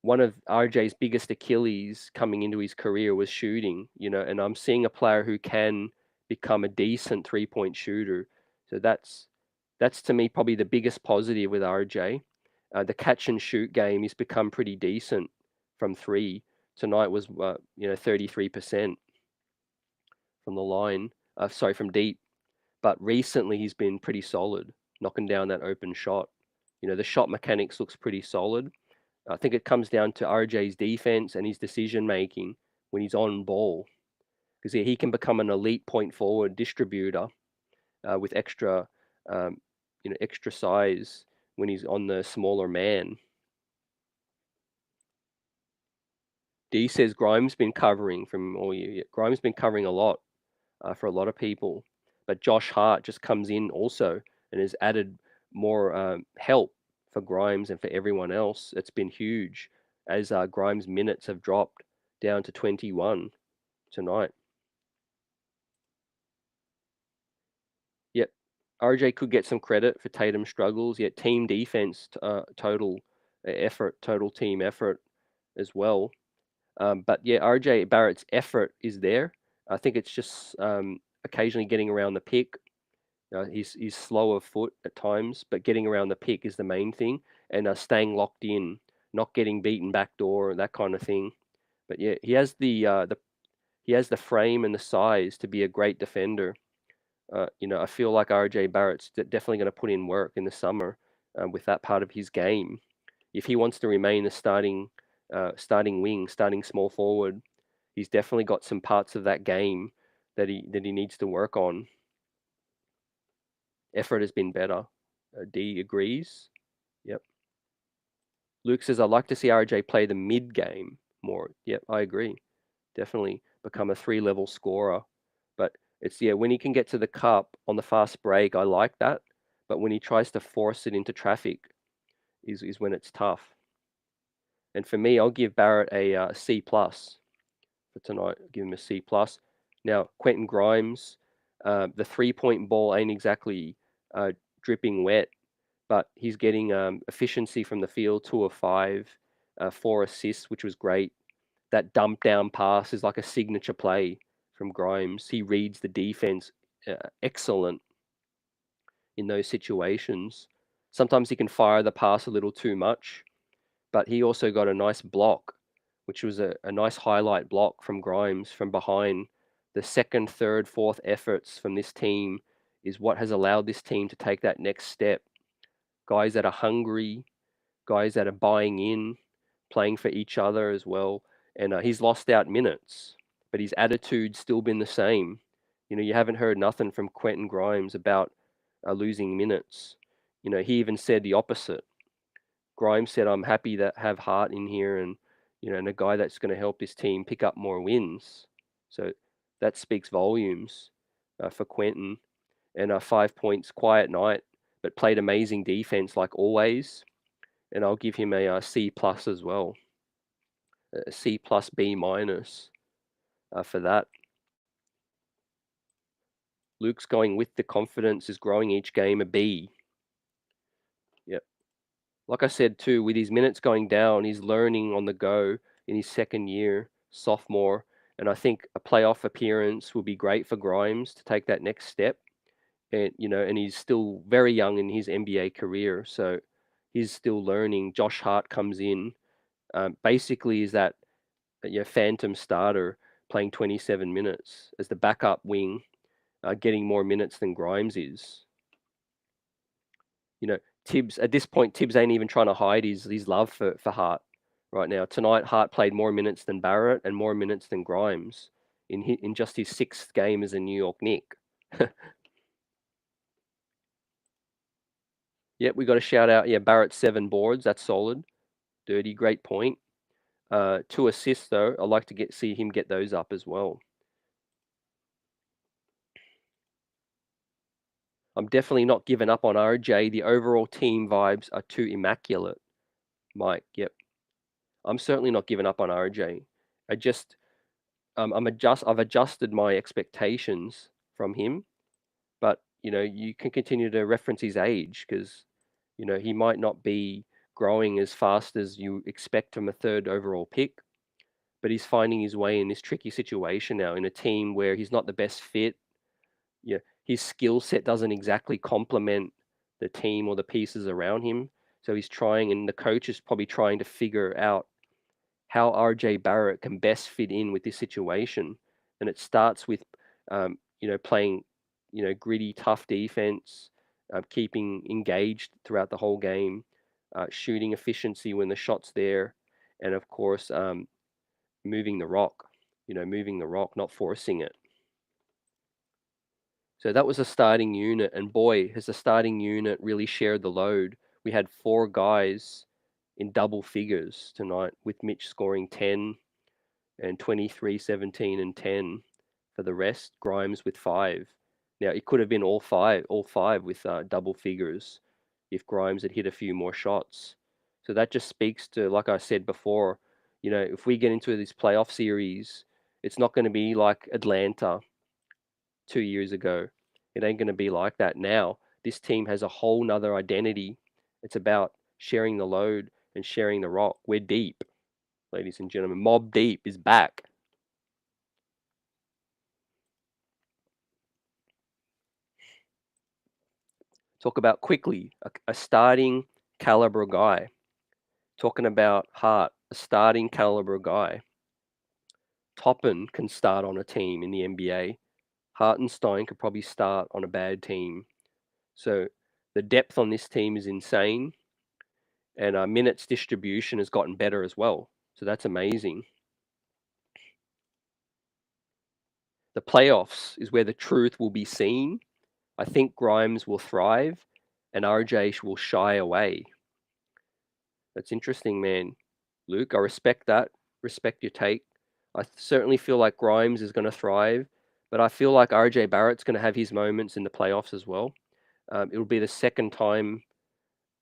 One of RJ's biggest Achilles coming into his career was shooting, and I'm seeing a player who can become a decent 3-point shooter. So that's to me probably the biggest positive with RJ. The catch and shoot game has become pretty decent from 3. tonight was 33% from the line. From deep. But recently he's been pretty solid, knocking down that open shot. The shot mechanics looks pretty solid. I think it comes down to RJ's defense and his decision making when he's on ball, because he can become an elite point forward distributor with um, extra size when he's on the smaller man. D says Grimes been covering from all year. Grimes been covering a lot for a lot of people, but Josh Hart just comes in also and has added more help for Grimes and for everyone else. It's been huge as Grimes' minutes have dropped down to 21 tonight. Yep, RJ could get some credit for Tatum's struggles. Yet team defense, total effort, total team effort as well. But yeah, RJ Barrett's effort is there. I think it's just occasionally getting around the pick. He's slow of foot at times, but getting around the pick is the main thing, and staying locked in, not getting beaten backdoor, that kind of thing. But yeah, he has the frame and the size to be a great defender. I feel like RJ Barrett's definitely going to put in work in the summer with that part of his game. If he wants to remain a starting wing, starting small forward, he's definitely got some parts of that game that he needs to work on. Effort has been better. D agrees. Yep. Luke says, I'd like to see RJ play the mid game more. Yep, I agree. Definitely become a 3-level scorer. But it's, when he can get to the cup on the fast break, I like that. But when he tries to force it into traffic is when it's tough. And for me, I'll give Barrett a C+ for tonight. I'll give him a C+. Now, Quentin Grimes, the 3-point ball ain't exactly dripping wet, but he's getting efficiency from the field, 2 of 5, 4 assists, which was great. That dump down pass is like a signature play from Grimes. He reads the defense excellent in those situations. Sometimes he can fire the pass a little too much, but he also got a nice block, which was a nice highlight block from Grimes from behind. The second, third, fourth efforts from this team is what has allowed this team to take that next step. Guys that are hungry, guys that are buying in, playing for each other as well. And he's lost out minutes, but his attitude's still been the same. You haven't heard nothing from Quentin Grimes about losing minutes. He even said the opposite. Grimes said, I'm happy to have Hart in here and a guy that's going to help this team pick up more wins. So that speaks volumes for Quentin. And 5 points, quiet night, but played amazing defense like always. And I'll give him a C+ as well. A C+, B- for that. Luke's going with the confidence, is growing each game a B. Yep. Like I said too, with his minutes going down, he's learning on the go in his second year, sophomore. And I think a playoff appearance will be great for Grimes to take that next step. And he's still very young in his NBA career, so he's still learning. Josh Hart comes in, basically is that phantom starter playing 27 minutes as the backup wing, getting more minutes than Grimes is. Tibbs, at this point, Tibbs ain't even trying to hide his love for Hart right now. Tonight, Hart played more minutes than Barrett and more minutes than Grimes in just his 6th game as a New York Knick. Yep, we got a shout out. Yeah, Barrett 7 boards. That's solid. Dirty, great point. 2 assists though. I'd like to see him get those up as well. I'm definitely not giving up on RJ. The overall team vibes are too immaculate. Mike, yep. I'm certainly not giving up on RJ. I've adjusted my expectations from him, but you can continue to reference his age because he might not be growing as fast as you expect from a 3rd overall pick, but he's finding his way in this tricky situation now in a team where he's not the best fit. Yeah, his skill set doesn't exactly complement the team or the pieces around him. So he's trying, and the coach is probably trying to figure out how RJ Barrett can best fit in with this situation. And it starts with, playing, gritty, tough defense, keeping engaged throughout the whole game, shooting efficiency when the shot's there, and of course, moving the rock, not forcing it. So that was a starting unit, and boy, has the starting unit really shared the load. We had 4 guys in double figures tonight, with Mitch scoring 10 and 23, 17, and 10 for the rest. Grimes with 5. Now it could have been all five with double figures if Grimes had hit a few more shots. So that just speaks to, like I said before, if we get into this playoff series, it's not going to be like Atlanta 2 years ago. It ain't going to be like that now. This team has a whole nother identity. It's about sharing the load and sharing the rock. We're deep, ladies and gentlemen. Mob Deep is back. Talk about Quickley, a starting caliber guy. Talking about Hart, a starting caliber guy. Toppin can start on a team in the NBA. Hartenstein could probably start on a bad team. So the depth on this team is insane, and our minutes distribution has gotten better as well. So that's amazing. The playoffs is where the truth will be seen. I think Grimes will thrive, and RJ will shy away. That's interesting, man. Luke, I respect that. Respect your take. I certainly feel like Grimes is going to thrive, but I feel like RJ Barrett's going to have his moments in the playoffs as well. It'll be the second time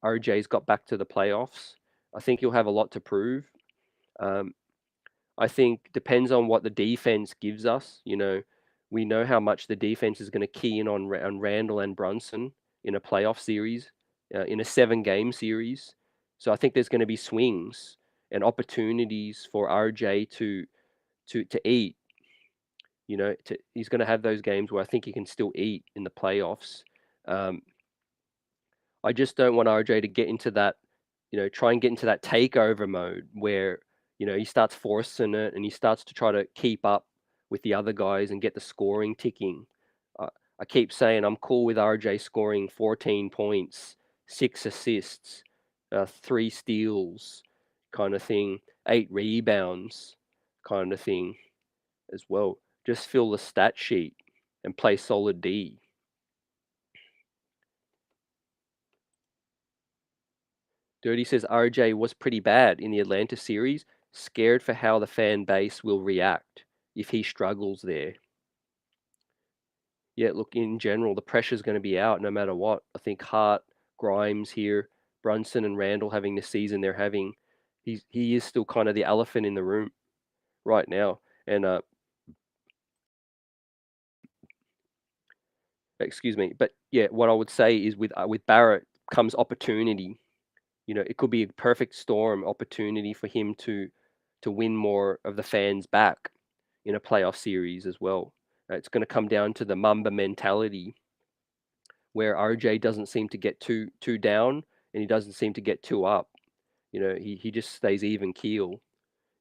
RJ's got back to the playoffs. I think he'll have a lot to prove. I think depends on what the defense gives us. We know how much the defense is going to key in on Randle and Brunson in a playoff series, in a 7-game series. So I think there's going to be swings and opportunities for RJ to eat. He's going to have those games where I think he can still eat in the playoffs. I just don't want RJ to get into that, try and get into that takeover mode where, he starts forcing it and he starts to try to keep up with the other guys and get the scoring ticking. I keep saying I'm cool with RJ scoring 14 points, 6 assists, 3 steals kind of thing, 8 rebounds kind of thing as well. Just fill the stat sheet and play solid D. Dirty says RJ was pretty bad in the Atlanta series, scared for how the fan base will react if he struggles there. Yeah, look, in general, the pressure's going to be out no matter what. I think Hart, Grimes here, Brunson and Randle having the season they're having, he is still kind of the elephant in the room right now. And excuse me, but yeah, what I would say is with Barrett comes opportunity. It could be a perfect storm opportunity for him to win more of the fans back in a playoff series as well. It's going to come down to the Mamba mentality, where RJ doesn't seem to get too down and he doesn't seem to get too up. He just stays even keel.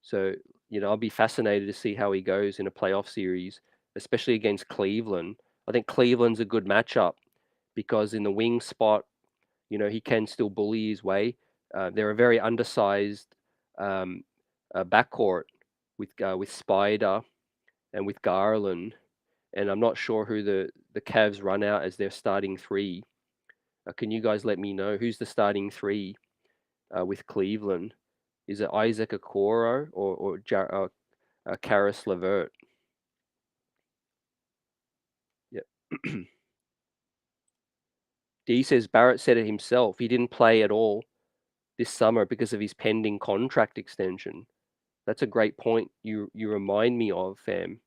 So I'll be fascinated to see how he goes in a playoff series, especially against Cleveland. I think Cleveland's a good matchup because in the wing spot, he can still bully his way. They're a very undersized backcourt with Spider and with Garland, and I'm not sure who the Cavs run out as their starting 3. Can you guys let me know who's the starting 3 with Cleveland? Is it Isaac Okoro or Karis LeVert? Yep. D says Barrett said it himself. He didn't play at all this summer because of his pending contract extension. That's a great point you remind me of, fam.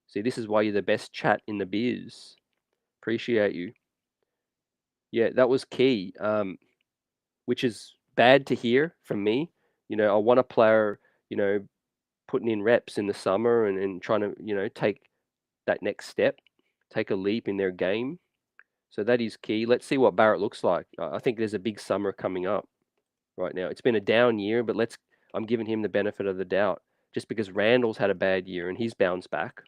See, this is why you're the best chat in the biz. Appreciate you. Yeah, that was key, which is bad to hear from me. I want a player, putting in reps in the summer and trying to, take that next step, take a leap in their game. So that is key. Let's see what Barrett looks like. I think there's a big summer coming up right now. It's been a down year, but I'm giving him the benefit of the doubt just because Randle's had a bad year and he's bounced back.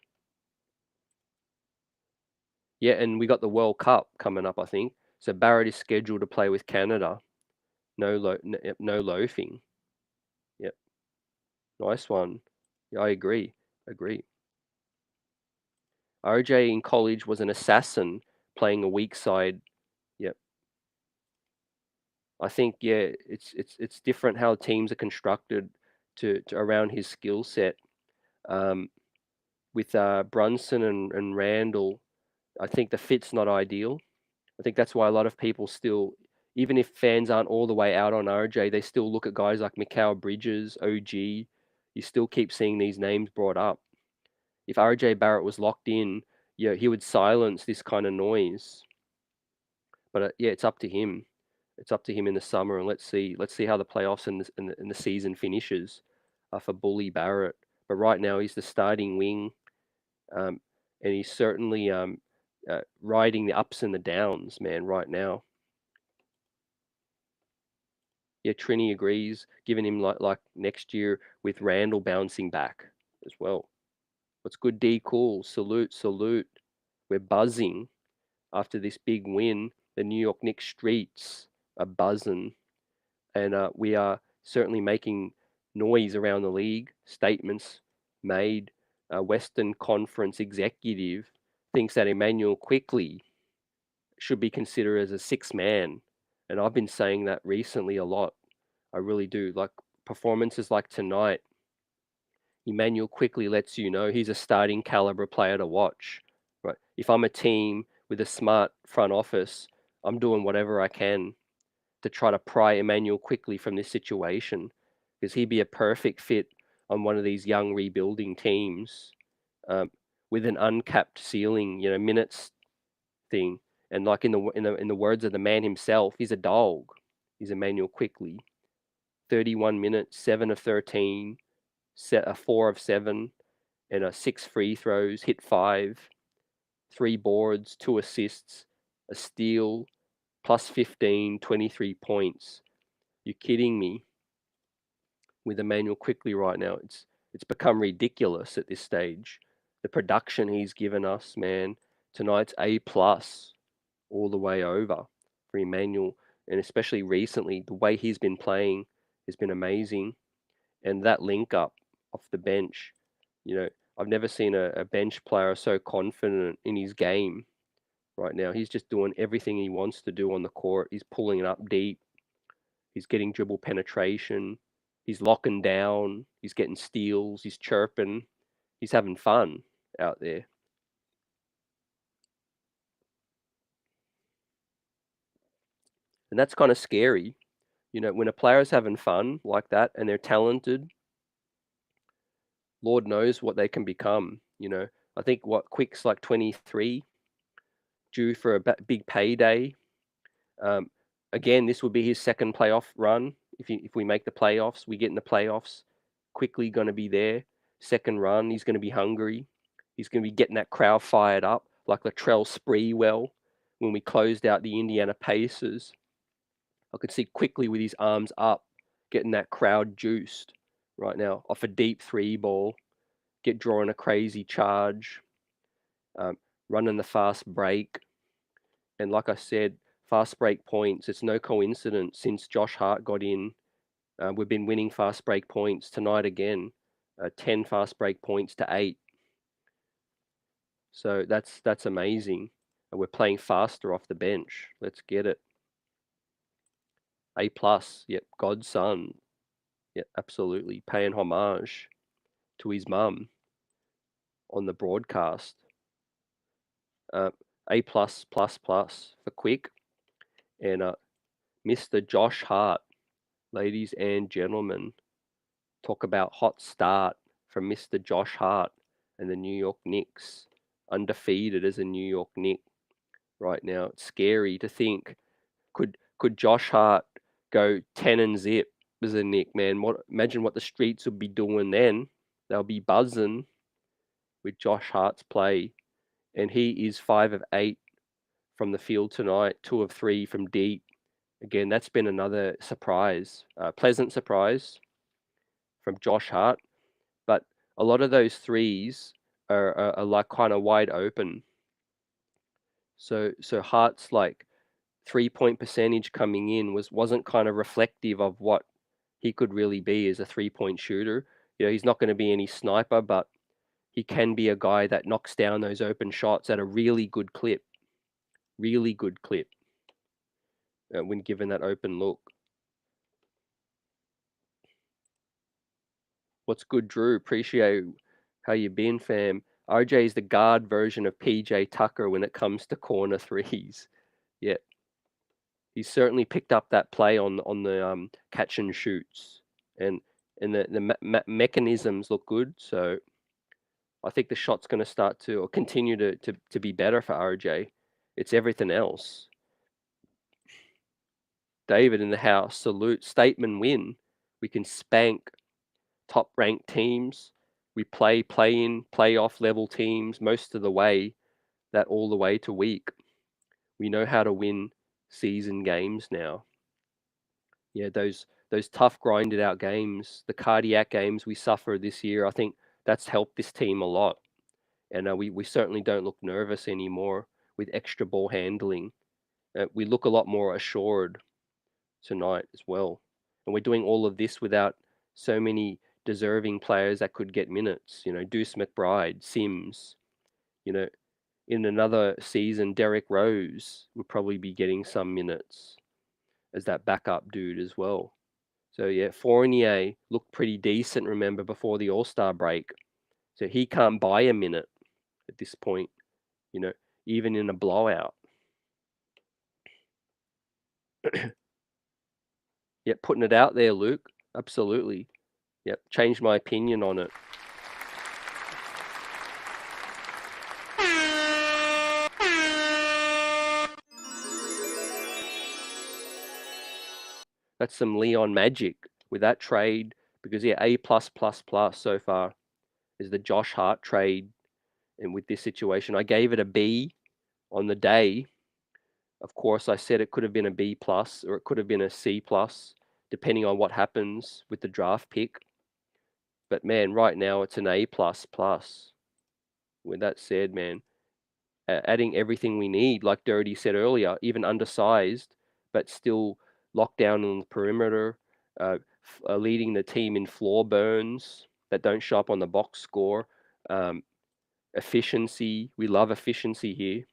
Yeah, and we got the World Cup coming up, I think. So Barrett is scheduled to play with Canada. No loafing. Yep, nice one. Yeah, I agree. Agree. RJ in college was an assassin playing a weak side. Yep. I think it's different how teams are constructed to around his skill set. Um, with Brunson and Randle, I think the fit's not ideal. I think that's why a lot of people still, even if fans aren't all the way out on RJ, they still look at guys like Mikal Bridges, OG. You still keep seeing these names brought up. If RJ Barrett was locked in, yeah, he would silence this kind of noise. But yeah, it's up to him. It's up to him in the summer, and let's see how the playoffs and the season finishes for Bully Barrett. But right now, he's the starting wing, um, and he's certainly riding the ups and the downs, man. Right now, yeah, Trini agrees, giving him like next year with Randle bouncing back as well. What's good, D? Cool. Salute, salute. We're buzzing after this big win. The New York Knicks streets are buzzing, and we are certainly making noise around the league. Statements made. Western Conference executive thinks that Emmanuel Quickley should be considered as a six man, and I've been saying that recently a lot. I really do. Like performances like tonight, Emmanuel Quickley lets you know he's a starting caliber player to watch. Right? If I'm a team with a smart front office, I'm doing whatever I can to try to pry Emmanuel Quickley from this situation because he'd be a perfect fit on one of these young rebuilding teams um, with an uncapped ceiling, minutes thing. And like in the words of the man himself, he's a dog. He's Emmanuel Quickley. 31 minutes, 7 of 13, set a 4 of 7, and a 6 free throws, hit 5, 3 boards, 2 assists, a steal, plus 15, 23 points. You're kidding me with Emmanuel Quickley right now. It's become ridiculous at this stage. The production he's given us, man, tonight's A plus all the way over for Emmanuel, and especially recently, the way he's been playing has been amazing. And that link up off the bench, you know, I've never seen a bench player so confident in his game right now. He's just doing everything he wants to do on the court. He's pulling it up deep. He's getting dribble penetration. He's locking down. He's getting steals. He's chirping. He's having fun out there. And that's kind of scary. When a player's having fun like that and they're talented, Lord knows what they can become. I think Quick's like 23, due for a big payday. Um, Again, this would be his second playoff run. If we make the playoffs, we get in the playoffs. Quickly going to be there. Second run, he's going to be hungry. He's going to be getting that crowd fired up like Latrell Sprewell when we closed out the Indiana Pacers. I could see Quickly with his arms up, getting that crowd juiced right now off a deep 3 ball, drawing a crazy charge, um, running the fast break. And like I said, fast break points, it's no coincidence since Josh Hart got in. We've been winning fast break points tonight again, 10 fast break points to 8. So that's amazing. And we're playing faster off the bench. Let's get it. A plus, yep, godson. Yep, absolutely. Paying homage to his mum on the broadcast. A plus plus plus for Quick. And Mr. Josh Hart, ladies and gentlemen, talk about hot start from Mr. Josh Hart and the New York Knicks, undefeated as a New York Knick right now. It's scary to think, could Josh Hart go 10 and zip as a Knick, man? Imagine what the streets would be doing then. They'll be buzzing with Josh Hart's play, and he is 5 of 8 from the field tonight, 2 of 3 from deep. Again, that's been another surprise, pleasant surprise. from Josh Hart, but a lot of those threes are like kind of wide open. So Hart's like 3-point percentage coming in wasn't kind of reflective of what he could really be as a 3-point shooter. He's not going to be any sniper, but he can be a guy that knocks down those open shots at a really good clip. Really good clip when given that open look. What's good, Drew? Appreciate how you been, fam. RJ is the guard version of PJ Tucker when it comes to corner threes. Yeah, he's certainly picked up that play on the catch and shoots, and the mechanisms look good. So I think the shot's going to start to or continue to be better for RJ. It's everything else. David in the house, salute. Statement win. We can spank top ranked teams. We play in playoff level teams most of the way, that all the way to week. We know how to win season games now. Yeah, those tough grinded out games, the cardiac games we suffered this year, I think that's helped this team a lot. And we certainly don't look nervous anymore with extra ball handling. We look a lot more assured tonight as well. And we're doing all of this without so many deserving players that could get minutes. Deuce McBride, Sims. In another season, Derrick Rose would probably be getting some minutes as that backup dude as well. So yeah, Fournier looked pretty decent, remember, before the All-Star break. So he can't buy a minute at this point, even in a blowout. Yep, putting it out there, Luke. Absolutely. Yep, changed my opinion on it. That's some Leon magic with that trade because yeah, A+++ so far is the Josh Hart trade, and with this situation, I gave it a B on the day. Of course, I said it could have been a B+ or it could have been a C+, depending on what happens with the draft pick. But man, right now it's an A++. With that said, man, adding everything we need, like Dirty said earlier, even undersized, but still locked down on the perimeter, leading the team in floor burns that don't show up on the box score. Efficiency, we love efficiency here.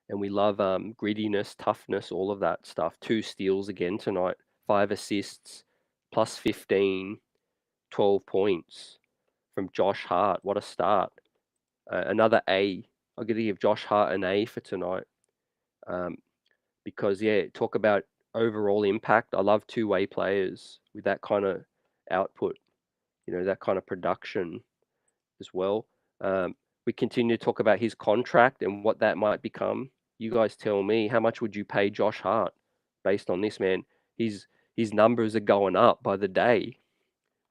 And we love grittiness, toughness, all of that stuff. 2 steals again tonight, 5 assists, plus 15, 12 points from Josh Hart. What a start. Another A. I'm going to give Josh Hart an A for tonight. Because, yeah, talk about overall impact. I love two-way players with that kind of output, that kind of production as well. We continue to talk about his contract and what that might become. You guys tell me, how much would you pay Josh Hart based on this, man? His numbers are going up by the day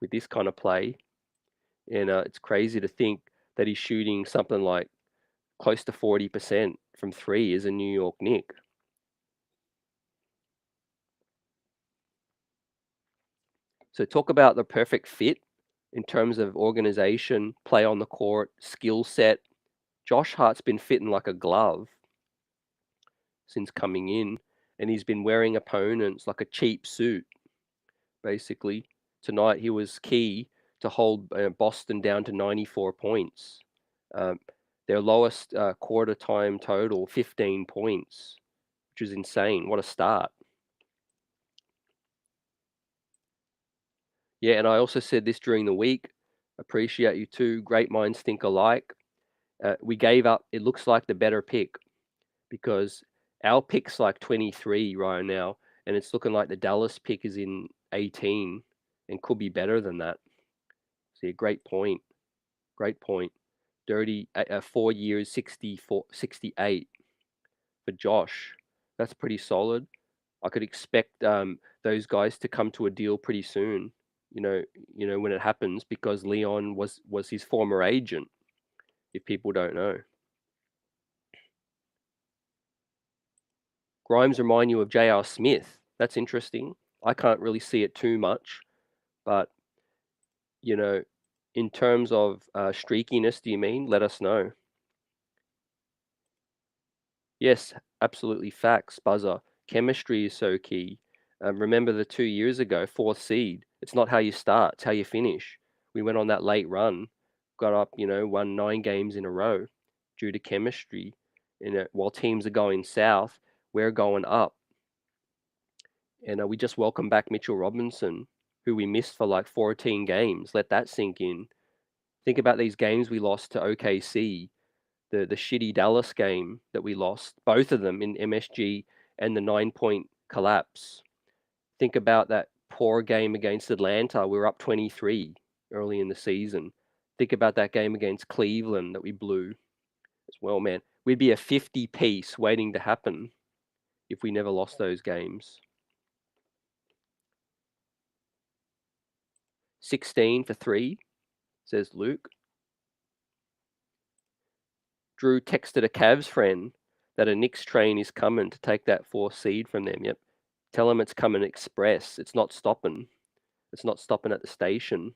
with this kind of play. And it's crazy to think that he's shooting something like close to 40% from 3 as a New York Knick. So talk about the perfect fit in terms of organization, play on the court, skill set. Josh Hart's been fitting like a glove since coming in, and he's been wearing opponents like a cheap suit, basically. Tonight he was key to hold Boston down to 94 points. Their lowest quarter time total, 15 points, which is insane. What a start. Yeah, and I also said this during the week. Appreciate you too. Great minds think alike. We gave up, it looks like, the better pick because our pick's like 23 right now, and it's looking like the Dallas pick is in 18 and could be better than that. So yeah, great point. Great point. Dirty 4 years, 68 for Josh. That's pretty solid. I could expect those guys to come to a deal pretty soon. When it happens, because Leon was his former agent. If people don't know, Grimes remind you of J.R. Smith. That's interesting. I can't really see it too much, but You know, in terms of streakiness, do you mean? Let us know. Yes, absolutely facts, Buzzer. Chemistry is so key. Remember the 2 years ago, fourth seed. It's not how you start, it's how you finish. We went on that late run, got up, won 9 games in a row due to chemistry. And while teams are going south, we're going up. And we just welcomed back Mitchell Robinson, who we missed for like 14 games. Let that sink in. Think about these games we lost to OKC, the shitty Dallas game that we lost, both of them in MSG, and the 9-point collapse. Think about that poor game against Atlanta. We were up 23 early in the season. Think about that game against Cleveland that we blew as well, man. We'd be a 50 piece waiting to happen if we never lost those games. 16 for 3, says Luke. Drew texted a Cavs friend that a Knicks train is coming to take that 4th seed from them. Yep. Tell them it's coming express. It's not stopping. It's not stopping at the station.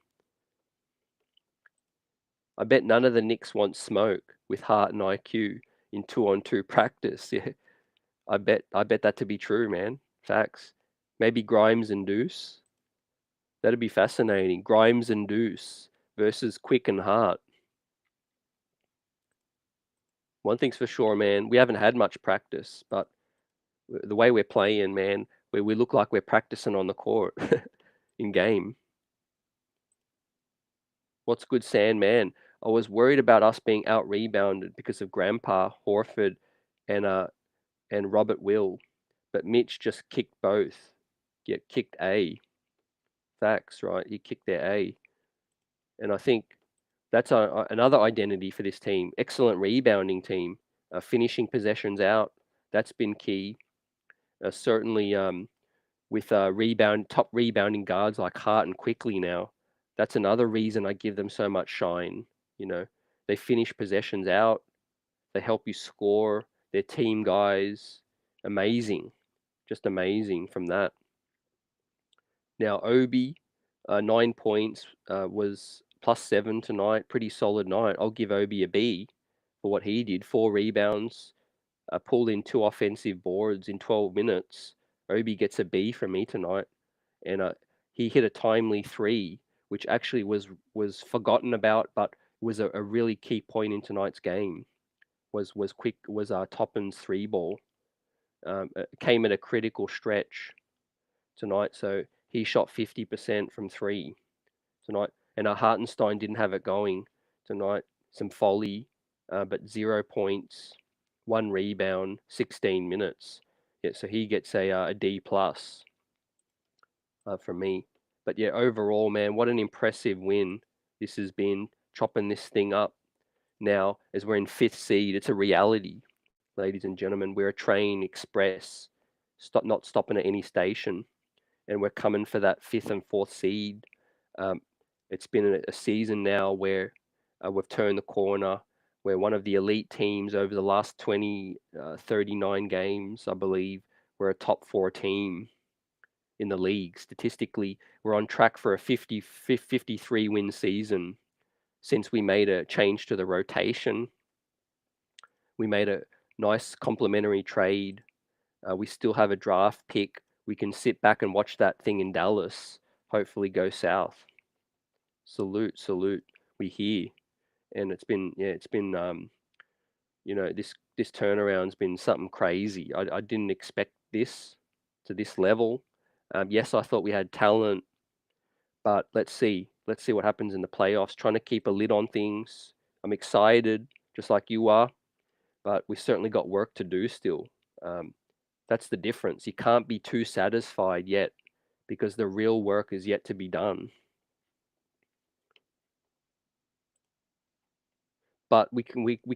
I bet none of the Knicks want smoke with Hart and IQ in 2-on-2 practice. Yeah, I bet that to be true, man. Facts. Maybe Grimes and Deuce. That'd be fascinating. Grimes and Deuce versus Quick and Hart. One thing's for sure, man. We haven't had much practice, but the way we're playing, man, we look like we're practicing on the court in game. What's good, Sandman? I was worried about us being out rebounded because of Grandpa, Horford, and Robert Will, but Mitch just kicked both. Yeah, kicked A. Facts, right? He kicked their A, and I think that's another identity for this team. Excellent rebounding team, finishing possessions out. That's been key. Certainly, with top rebounding guards like Hart and Quickley now. That's another reason I give them so much shine. You know, they finish possessions out. They help you score. They're team guys. Amazing, just amazing from that. Now Obi, 9 points, was +7 tonight. Pretty solid night. I'll give Obi a B for what he did. 4 rebounds, pulled in 2 offensive boards in 12 minutes. Obi gets a B from me tonight, and he hit a timely 3, which actually was forgotten about, but was a really key point in tonight's game. Was Toppin's 3 ball. Came at a critical stretch tonight, so he shot 50% from 3 tonight, and Hartenstein didn't have it going tonight. Some folly, but 0 points, 1 rebound, 16 minutes. Yeah, so he gets a D plus from me. But yeah, overall, man, what an impressive win this has been. Chopping this thing up now as we're in 5th seed. It's a reality, ladies and gentlemen. We're a train express, not stopping at any station, and we're coming for that 5th and 4th seed. It's been a season now where we've turned the corner. We're one of the elite teams over the last 39 games, I believe. We're a top 4 team in the league. Statistically, we're on track for a 53 win season since we made a change to the rotation. We made a nice complimentary trade. We still have a draft pick. We can sit back and watch that thing in Dallas hopefully go south. Salute, salute. We hear. And it's been this turnaround's been something crazy. I didn't expect this to this level. Yes, I thought we had talent, but let's see what happens in the playoffs. Trying to keep a lid on things. I'm excited, just like you are, but we certainly got work to do still. That's the difference. You can't be too satisfied yet, because the real work is yet to be done. But we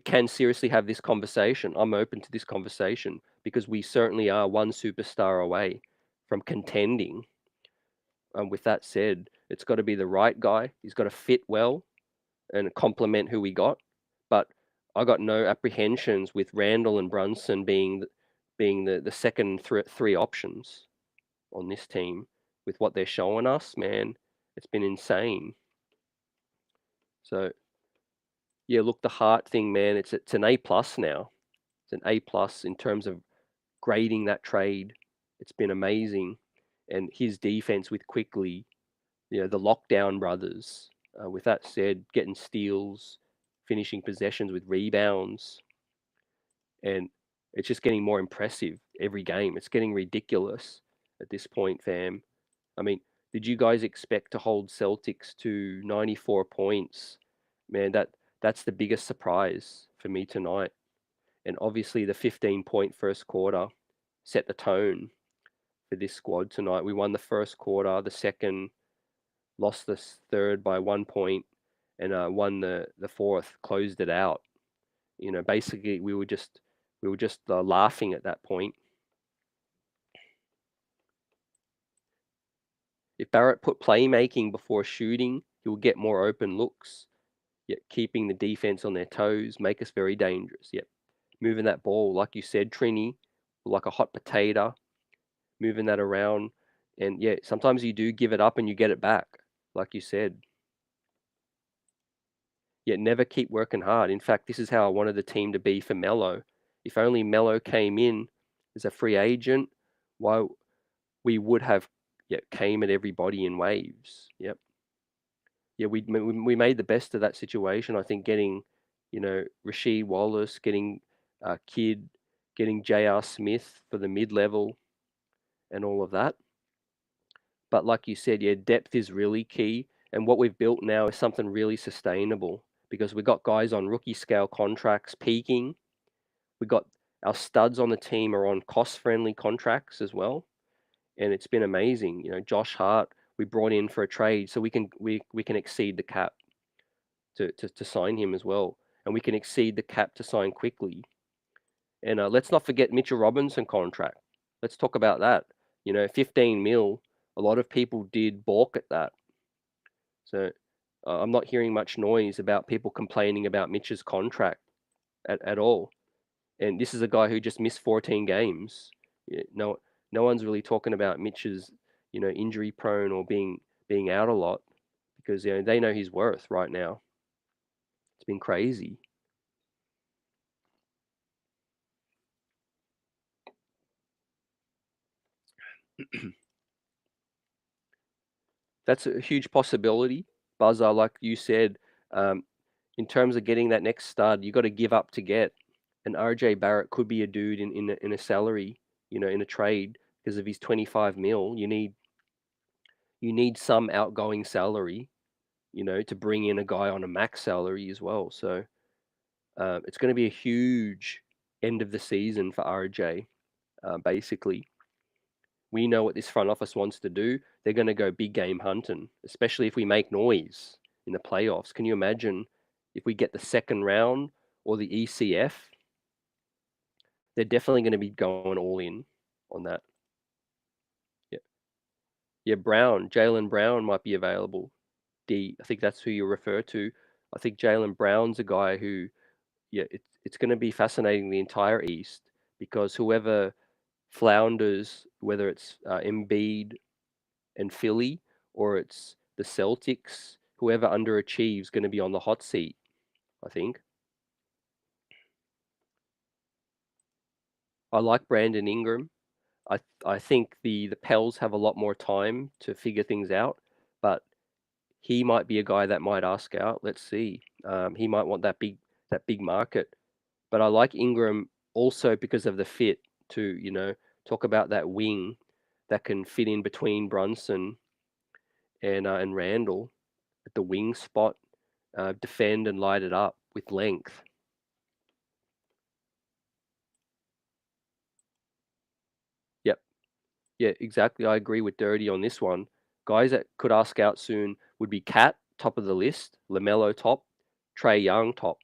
can seriously have this conversation. I'm open to this conversation because we certainly are one superstar away from contending. With that said, it's got to be the right guy. He's got to fit well and complement who we got. But I got no apprehensions with Randle and Brunson being the second 3 options on this team with what they're showing us. Man, it's been insane. So yeah, look, the Hart thing, man, it's an A plus now. It's an A plus in terms of grading that trade. It's been amazing, and his defense with Quickley, the lockdown brothers. With that said, getting steals, finishing possessions with rebounds, and it's just getting more impressive every game. It's getting ridiculous at this point, fam. I mean, did you guys expect to hold Celtics to 94 points? Man, that's the biggest surprise for me tonight. And obviously the 15-point first quarter set the tone for this squad tonight. We won the first quarter, the second, lost the third by 1 point, and won the fourth, closed it out. Basically we were just laughing at that point. If Barrett put playmaking before shooting, he'll get more open looks. Yet keeping the defense on their toes, make us very dangerous. Yep, moving that ball, like you said, Trini, like a hot potato, moving that around. And yeah, sometimes you do give it up and you get it back, like you said. Yet never keep working hard. In fact, this is how I wanted the team to be for Melo. If only Melo came in as a free agent, why we would have came at everybody in waves. Yep. Yeah, we made the best of that situation. I think getting, Rasheed Wallace, getting Kid, getting J.R. Smith for the mid level, and all of that. But like you said, yeah, depth is really key. And what we've built now is something really sustainable because we've got guys on rookie scale contracts peaking. We got our studs on the team are on cost friendly contracts as well. And it's been amazing. Josh Hart, we brought in for a trade so we can exceed the cap to sign him as well. And we can exceed the cap to sign Quickley. And let's not forget Mitchell Robinson contract. Let's talk about that. 15 mil. A lot of people did balk at that. So I'm not hearing much noise about people complaining about Mitch's contract at all. And this is a guy who just missed 14 games. Yeah, no one's really talking about Mitch's, injury prone or being out a lot because they know his worth right now. It's been crazy. That's a huge possibility, Buzzer. Like you said, um, in terms of getting that next stud, you got to give up to get. And RJ Barrett could be a dude in a salary, in a trade because of his 25 mil. You need some outgoing salary, to bring in a guy on a max salary as well. So it's going to be a huge end of the season for RJ. Basically, we know what this front office wants to do. They're going to go big game hunting, especially if we make noise in the playoffs. Can you imagine if we get the second round or the ECF? They're definitely going to be going all in on that. Yeah, yeah. Jalen Brown might be available. I think that's who you refer to. I think Jalen Brown's a guy who, yeah, it's going to be fascinating the entire East because whoever flounders, whether it's Embiid and Philly, or it's the Celtics, whoever underachieves going to be on the hot seat, I think. I like Brandon Ingram. I think the Pels have a lot more time to figure things out, but he might be a guy that might ask out. Let's see. He might want that big market. But I like Ingram also because of the fit to, talk about that wing that can fit in between Brunson and Randle at the wing spot, defend and light it up with length. Yep. Yeah, exactly. I agree with Dirty on this one. Guys that could ask out soon would be Cat, top of the list, LaMelo top, Trey Young top.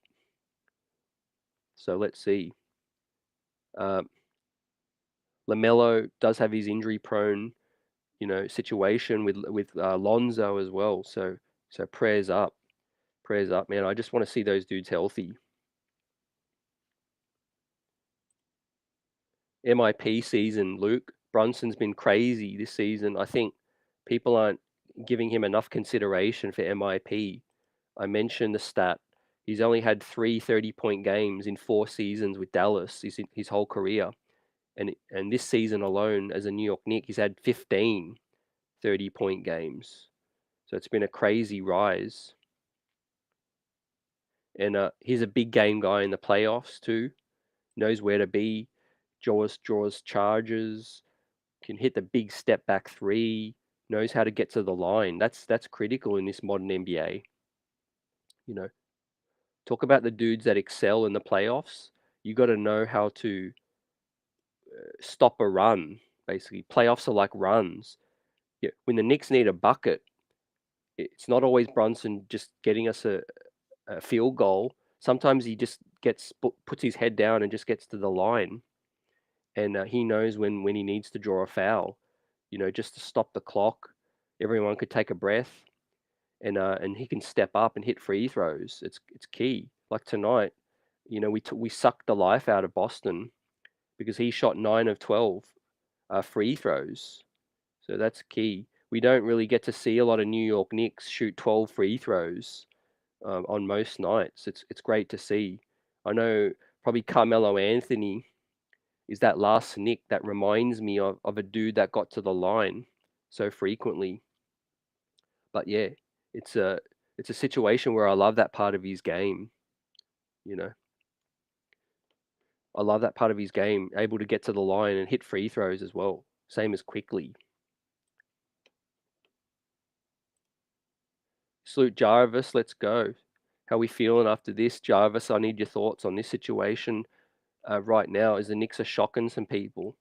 So let's see. Um, LaMelo does have his injury prone, situation with Lonzo as well. So prayers up, man. I just want to see those dudes healthy. MIP season, Luke. Brunson's been crazy this season. I think people aren't giving him enough consideration for MIP. I mentioned the stat. He's only had 3 30-point games in 4 seasons with Dallas his whole career. And this season alone, as a New York Knick, he's had 15 30-point games. So it's been a crazy rise. And he's a big game guy in the playoffs too. Knows where to be, draws charges, can hit the big step back three, knows how to get to the line. That's critical in this modern NBA. You know, talk about the dudes that excel in the playoffs. You got to know how to stop a run. Basically, playoffs are like runs. Yeah, when the Knicks need a bucket, it's not always Brunson just getting us a field goal. Sometimes he just puts his head down and just gets to the line, and he knows when he needs to draw a foul. Just to stop the clock. Everyone could take a breath, and he can step up and hit free throws. It's key. Like tonight, we sucked the life out of Boston because he shot 9 of 12 free throws. So that's key. We don't really get to see a lot of New York Knicks shoot 12 free throws on most nights. It's great to see. I know probably Carmelo Anthony is that last Knick that reminds me of a dude that got to the line so frequently. But yeah, it's a situation where I love that part of his game. You know, I love that part of his game, able to get to the line and hit free throws as well. Same as Quickley. Salute Jarvis, let's go. How we feeling after this, Jarvis? I need your thoughts on this situation right now. As the Knicks are shocking some people,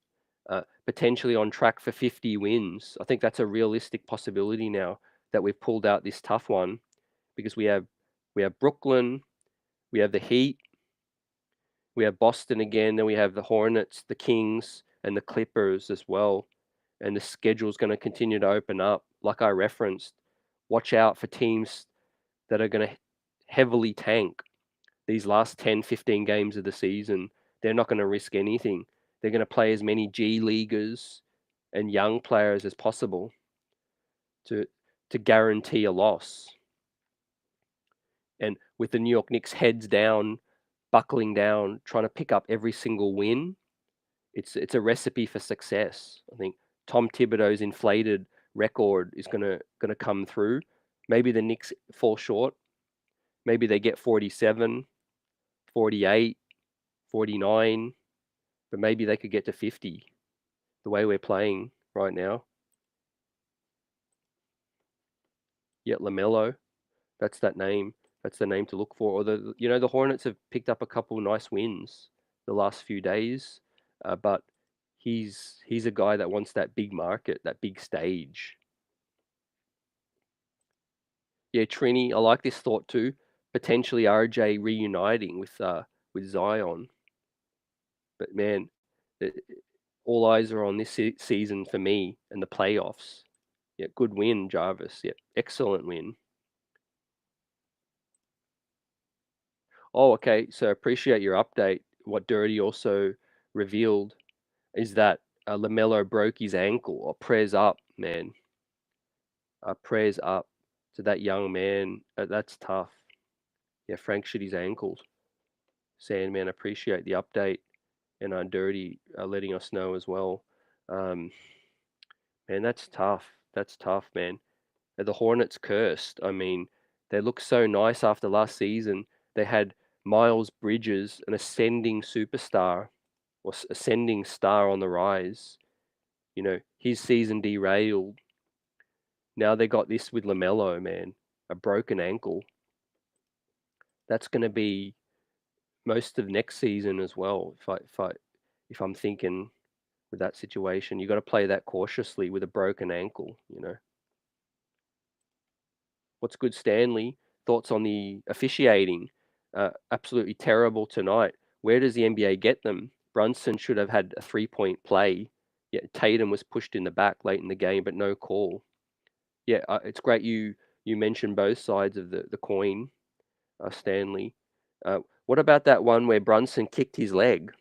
potentially on track for 50 wins. I think that's a realistic possibility now that we've pulled out this tough one, because we have Brooklyn, we have the Heat, we have Boston again, then we have the Hornets, the Kings, and the Clippers as well. And the schedule's going to continue to open up. Like I referenced, watch out for teams that are going to heavily tank these last 10, 15 games of the season. They're not going to risk anything. They're going to play as many G Leaguers and young players as possible to guarantee a loss. And with the New York Knicks heads down, buckling down, trying to pick up every single win, it's a recipe for success. I think Tom Thibodeau's inflated record is gonna come through. Maybe the Knicks fall short. Maybe they get 47, 48, 49, but maybe they could get to 50 the way we're playing right now. Yet LaMelo, that's that name. That's the name to look for. Or the Hornets have picked up a couple nice wins the last few days, but he's a guy that wants that big market, that big stage. Yeah, Trini, I like this thought too. Potentially RJ reuniting with Zion, but man, all eyes are on this season for me and the playoffs. Yeah, good win, Jarvis. Yeah, excellent win. Oh, okay. So appreciate your update. What Dirty also revealed is that LaMelo broke his ankle. Or prayers up, man. Prayers up to that young man. That's tough. Yeah, Frank shit his ankles. Sandman, appreciate the update. And Dirty letting us know as well. Um, man, that's tough. That's tough, man. The Hornets cursed. I mean, they looked so nice after last season. They had Miles Bridges, an ascending superstar or ascending star on the rise. His season derailed. Now they got this with LaMelo, man, a broken ankle. That's going to be most of next season as well. If I'm thinking with that situation, you got to play that cautiously with a broken ankle. What's good, Stanley? Thoughts on the officiating? Absolutely terrible tonight. Where does the NBA get them? Brunson should have had a 3-point play. Yeah, Tatum was pushed in the back late in the game, but no call. Yeah, it's great you mentioned both sides of the coin, Stanley. What about that one where Brunson kicked his leg?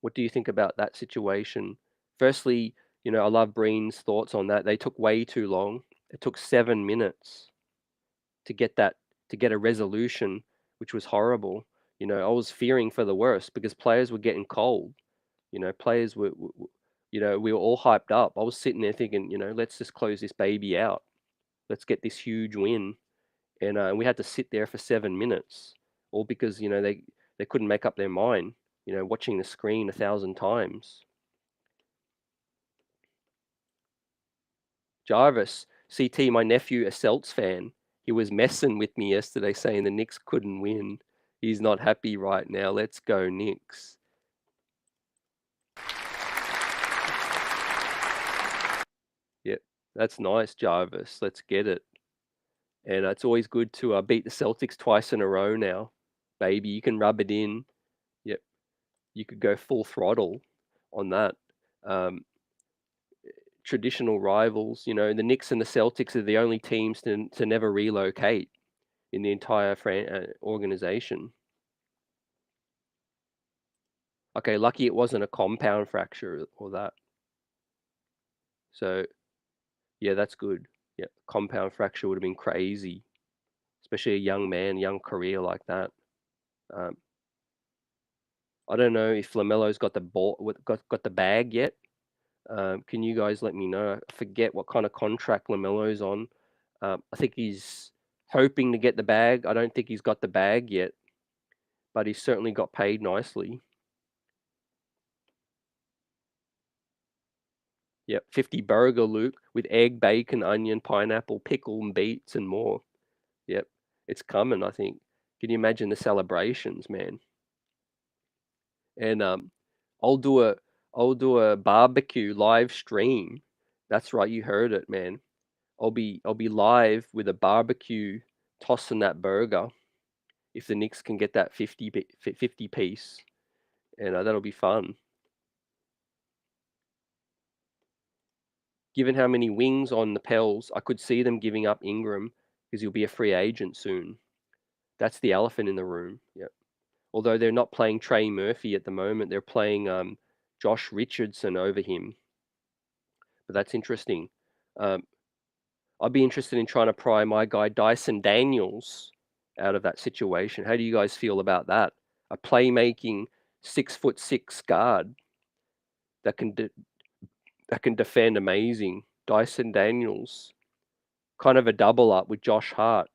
What do you think about that situation? Firstly, I love Breen's thoughts on that. They took way too long. It took 7 minutes. to get a resolution, which was horrible. I was fearing for the worst because players were getting cold. Players were we were all hyped up. I was sitting there thinking, let's just close this baby out. Let's get this huge win. And we had to sit there for 7 minutes, all because they couldn't make up their mind. Watching the screen 1,000 times. Jarvis, CT, my nephew, a Celts fan. He was messing with me yesterday saying the Knicks couldn't win. He's not happy right now. Let's go, Knicks. Yep, that's nice, Jarvis. Let's get it. And it's always good to beat the Celtics twice in a row now. Baby, you can rub it in. Yep, you could go full throttle on that. Traditional rivals, the Knicks and the Celtics are the only teams to never relocate in the entire organization. Okay, lucky it wasn't a compound fracture or that. So, yeah, that's good. Yeah, compound fracture would have been crazy, especially a young man, young career like that. I don't know if LaMelo's got the ball, got the bag yet. Can you guys let me know? I forget what kind of contract LaMelo's on. I think he's hoping to get the bag. I don't think he's got the bag yet, but he's certainly got paid nicely. Yep, 50 burger, Luke, with egg, bacon, onion, pineapple, pickle, and beets, and more. Yep, it's coming, I think. Can you imagine the celebrations, man? And I'll do a barbecue live stream. That's right, you heard it, man. I'll be live with a barbecue tossing that burger if the Knicks can get that 50 piece, and that'll be fun. Given how many wings on the Pels, I could see them giving up Ingram because he'll be a free agent soon. That's the elephant in the room. Yep. Although they're not playing Trey Murphy at the moment, they're playing Josh Richardson over him. But that's interesting. I'd be interested in trying to pry my guy Dyson Daniels out of that situation. How do you guys feel about that? A playmaking 6'6" guard that can defend amazing. Dyson Daniels, kind of a double up with Josh Hart,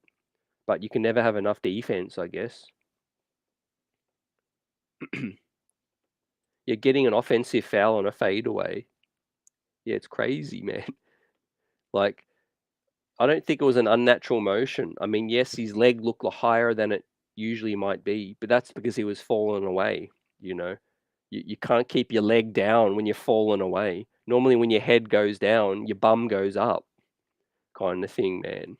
but you can never have enough defense, I guess. You're getting an offensive foul on a fadeaway. Yeah, it's crazy, man. Like, I don't think it was an unnatural motion. I mean, yes, his leg looked higher than it usually might be, but that's because he was falling away. You can't keep your leg down when you're falling away. Normally, when your head goes down, your bum goes up, kind of thing, man.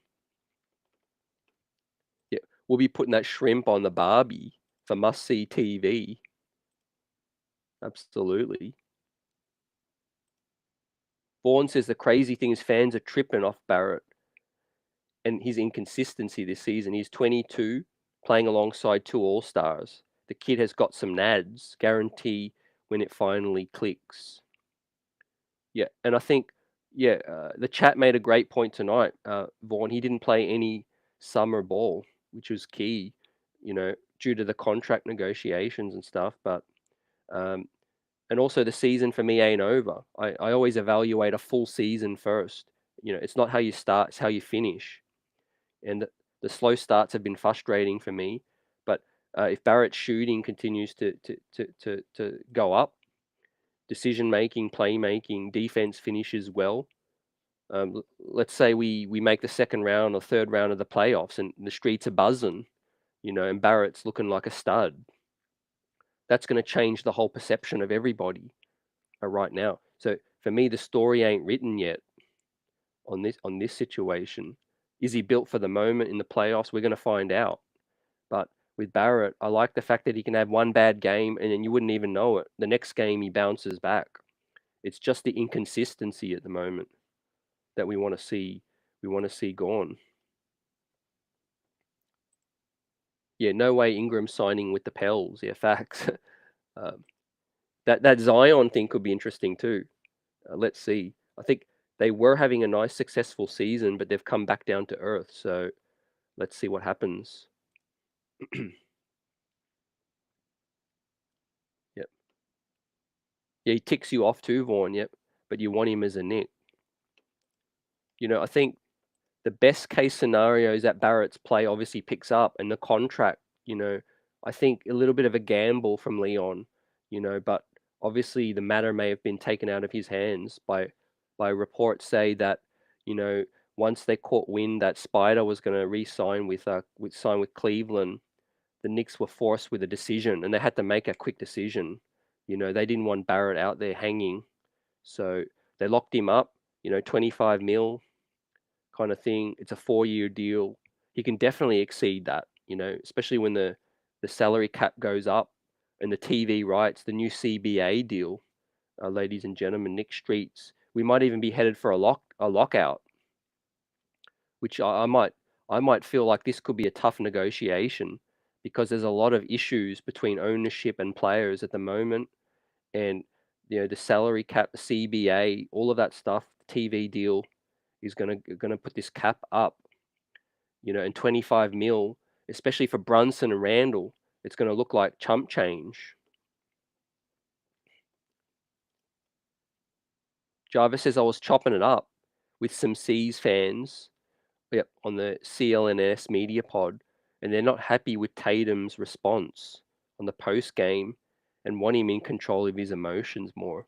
Yeah, we'll be putting that shrimp on the Barbie for must-see TV. Absolutely. Vaughan says the crazy thing is fans are tripping off Barrett and his inconsistency this season. He's 22, playing alongside 2 All-Stars. The kid has got some nads, guarantee when it finally clicks. Yeah, and I think, the chat made a great point tonight, Vaughan. He didn't play any summer ball, which was key, due to the contract negotiations and stuff. But and also the season for me ain't over. I always evaluate a full season first. It's not how you start, it's how you finish. And the slow starts have been frustrating for me. But if Barrett's shooting continues to go up, decision making, playmaking, defense finishes well. Let's say we make the second round or third round of the playoffs and the streets are buzzing, and Barrett's looking like a stud. That's going to change the whole perception of everybody right now. So for me, the story ain't written yet on this situation. Is he built for the moment in the playoffs? We're going to find out. But with Barrett, I like the fact that he can have one bad game and then you wouldn't even know it. The next game he bounces back. It's just the inconsistency at the moment that we want to see. We want to see gone. Yeah, no way Ingram signing with the Pels. Yeah, facts. That Zion thing could be interesting too. Let's see. I think they were having a nice, successful season, but they've come back down to earth. So let's see what happens. Yep. Yeah, he ticks you off too, Vaughn. Yep. But you want him as a Nick. I think the best case scenario is that Barrett's play obviously picks up and the contract, I think a little bit of a gamble from Leon, but obviously the matter may have been taken out of his hands by reports say that, you know, once they caught wind that Spider was going to re-sign with Cleveland, the Knicks were forced with a decision and they had to make a quick decision. They didn't want Barrett out there hanging. So they locked him up, 25 mil kind of thing. It's a 4-year deal. He can definitely exceed that, especially when the salary cap goes up and the TV rights, the new CBA deal, ladies and gentlemen, Nick Streets. We might even be headed for a lockout, which I might feel like this could be a tough negotiation because there's a lot of issues between ownership and players at the moment, and the salary cap, the CBA, all of that stuff, the TV deal is gonna put this cap up, and 25 mil, especially for Brunson and Randle, it's gonna look like chump change. Jarvis says I was chopping it up with some C's fans, yep, on the CLNS media pod, and they're not happy with Tatum's response on the post game and want him in control of his emotions more.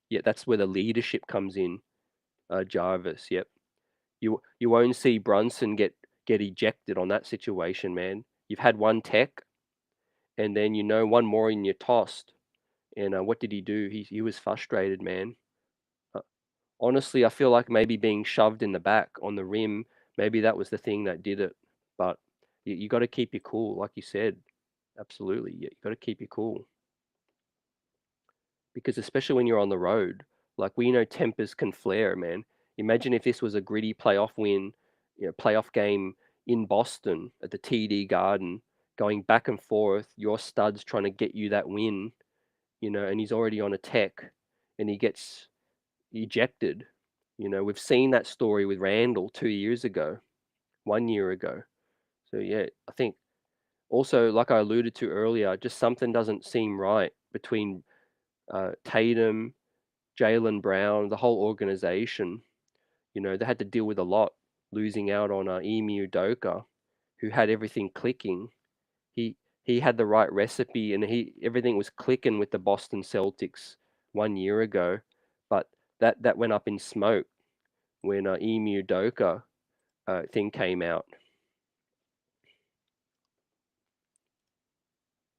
Yeah, that's where the leadership comes in, Jarvis. Yep. You won't see Brunson get ejected on that situation, man. You've had one tech, and then one more and you're tossed. And what did he do? He was frustrated, man. Uh, Honestly, I feel like maybe being shoved in the back on the rim, maybe that was the thing that did it. But you got to keep your cool, like you said. Absolutely, you got to keep your cool because especially when you're on the road, like we know tempers can flare, man. Imagine if this was a gritty playoff win, playoff game in Boston at the TD Garden, going back and forth, your studs trying to get you that win, and he's already on a tech and he gets ejected. We've seen that story with Randle 2 years ago, 1 year ago. So yeah, I think also, like I alluded to earlier, just something doesn't seem right between Tatum, Jalen Brown, the whole organization. They had to deal with a lot, losing out on Emu Doka, who had everything clicking. He had the right recipe, and everything was clicking with the Boston Celtics 1 year ago, but that went up in smoke when Emu Doka thing came out.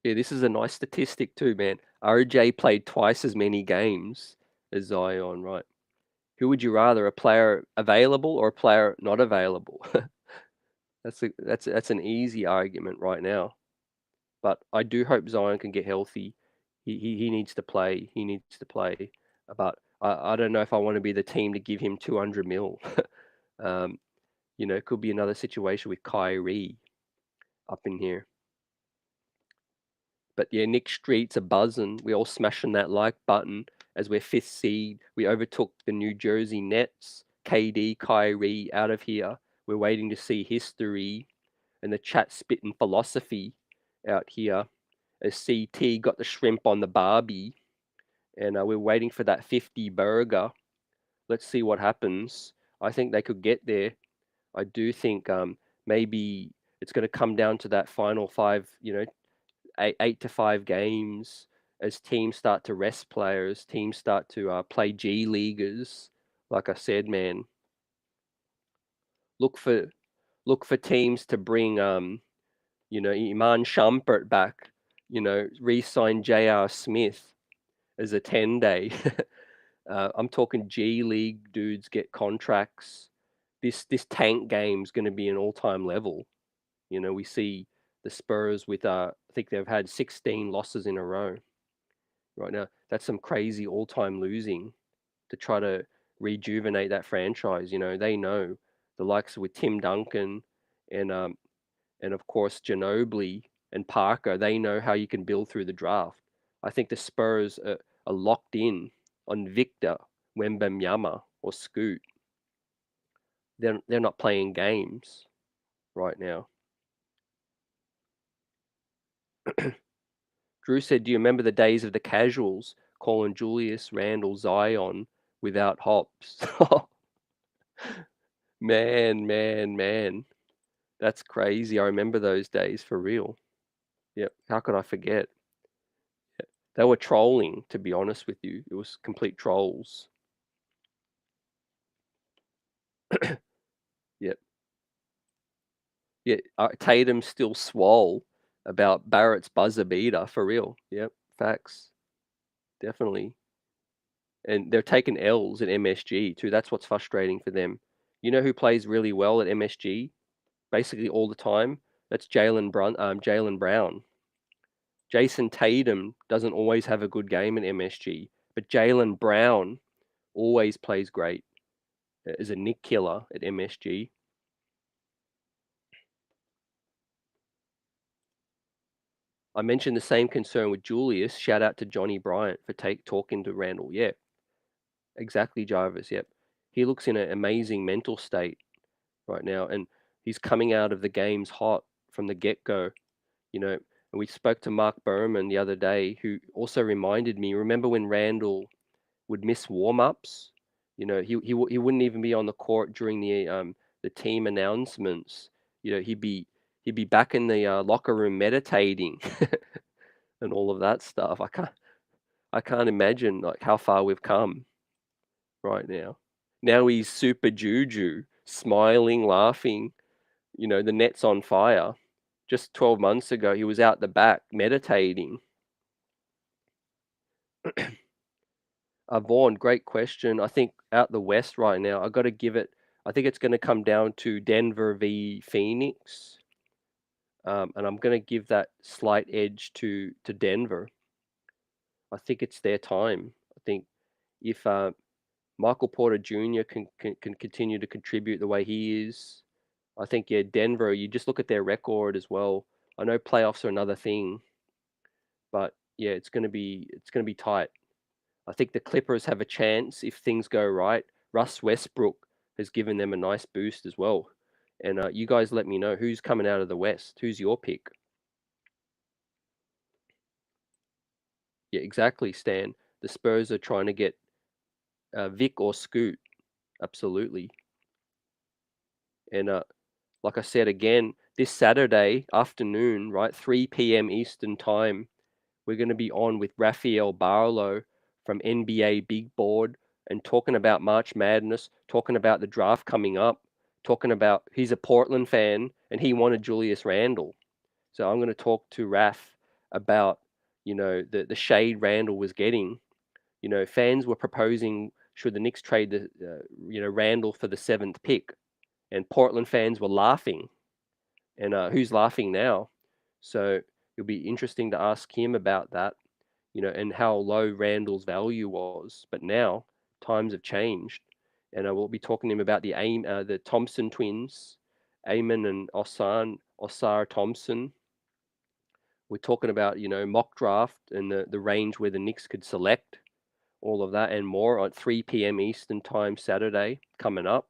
Yeah, this is a nice statistic too, man. RJ played twice as many games as Zion, right? Who would you rather, a player available or a player not available? That's an easy argument right now. But I do hope Zion can get healthy. He needs to play. He needs to play. But I don't know if I want to be the team to give him 200 mil. um, it could be another situation with Kyrie up in here. But yeah, Nick Street's a buzzing. We all smashing that like button as we're fifth seed. We overtook the New Jersey Nets. KD, Kyrie out of here. We're waiting to see history and the chat spitting philosophy out here. As CT got the shrimp on the barbie, and we're waiting for that 50 burger. Let's see what happens. I think they could get there. I do think maybe it's going to come down to that final five, 8 to 5 games as teams start to rest players, teams start to play G leaguers. Like I said, man, look for teams to bring Iman Shumpert back. Re-sign J.R. Smith as a 10-day. I'm talking G League dudes get contracts. This tank game's going to be an all-time level. We see the Spurs with I think they've had 16 losses in a row right now. That's some crazy all-time losing to try to rejuvenate that franchise. They know the likes with Tim Duncan and of course Ginobili and Parker. They know how you can build through the draft. I think the Spurs are locked in on Victor Wembanyama or Scoot. They're not playing games. right now. Drew said, "Do you remember the days of the casuals calling Julius Randle Zion without hops?" Man, man, man. That's crazy. I remember those days for real. Yep. How could I forget? Yep. They were trolling, to be honest with you. It was complete trolls. Yep. Yeah. Tatum still swole about Barrett's buzzer beater for real. Yep. Facts. Definitely. And they're taking L's at MSG too. That's what's frustrating for them. You know who plays really well at MSG? Basically all the time? That's Jalen Brown. Jason Tatum doesn't always have a good game in MSG, but Jalen Brown always plays great as a Nick killer at MSG. I mentioned the same concern with Julius. Shout out to Johnny Bryant for talking to Randle. Yeah, exactly, Jarvis. Yep. He looks in an amazing mental state right now, and he's coming out of the games hot from the get-go. And we spoke to Mark Berman the other day, who also reminded me. Remember when Randle would miss warm-ups? He wouldn't even be on the court during the team announcements. He'd be back in the locker room meditating and all of that stuff. I can't imagine like how far we've come right now. Now he's super juju, smiling, laughing. The net's on fire. Just 12 months ago, he was out the back meditating. Vaughn, great question. I think out the West right now, I got to give it. I think it's going to come down to Denver v Phoenix, and I'm going to give that slight edge to Denver. I think it's their time. I think if Michael Porter Jr. can continue to contribute the way he is, I think Denver. You just look at their record as well. I know playoffs are another thing, but yeah, it's gonna be tight. I think the Clippers have a chance if things go right. Russ Westbrook has given them a nice boost as well. And you guys let me know who's coming out of the West. Who's your pick? Yeah, exactly, Stan. The Spurs are trying to get Vic or Scoot. Absolutely. And like I said again, this Saturday afternoon, right, 3 p.m. Eastern time, we're going to be on with Rafael Barlow from NBA Big Board and talking about March Madness, talking about the draft coming up, talking about he's a Portland fan and he wanted Julius Randle. So I'm going to talk to Raf about, the shade Randle was getting. Fans were proposing should the Knicks trade Randle for the 7th pick, and Portland fans were laughing. And who's laughing now? So it'll be interesting to ask him about that, and how low Randall's value was. But now times have changed, and I will be talking to him about the Thompson twins, Eamon and Osar Thompson. We're talking about mock draft and the range where the Knicks could select, all of that and more at 3 p.m. Eastern time Saturday coming up.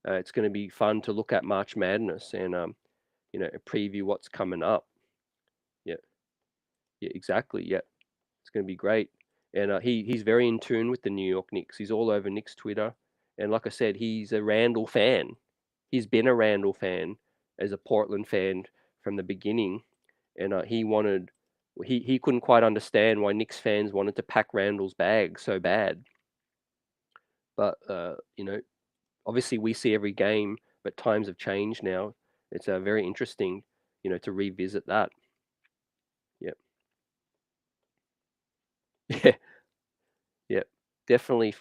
It's going to be fun to look at March Madness and preview what's coming up. Yeah, yeah, exactly. Yeah. It's going to be great. And he's very in tune with the New York Knicks. He's all over Knicks Twitter. And like I said, he's a Randle fan. He's been a Randle fan as a Portland fan from the beginning. And he couldn't quite understand why Knicks fans wanted to pack Randle's bag so bad. But, obviously we see every game, but times have changed now. It's very interesting, to revisit that. Yep. Yeah. Yeah, definitely.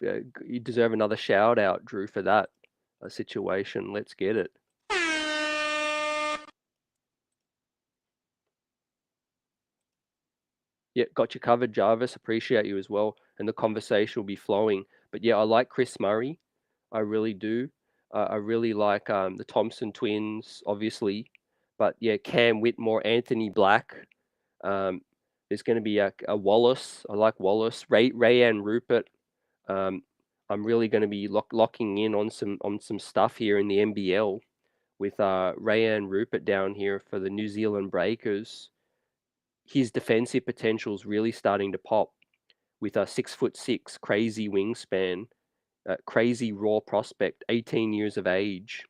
You deserve another shout out, Drew, for that situation. Let's get it. Yeah, got you covered, Jarvis. Appreciate you as well. And the conversation will be flowing. But yeah, I like Chris Murray. I really do. I really like the Thompson twins, obviously. But yeah, Cam Whitmore, Anthony Black. Um, there's going to be a Wallace. I like Wallace. Rayanne Rupert. Um, I'm really going to be locking in on some stuff here in the NBL. with Rayan Rupert down here for the New Zealand Breakers. His defensive potential is really starting to pop with a 6'6", crazy wingspan, crazy raw prospect, 18 years of age.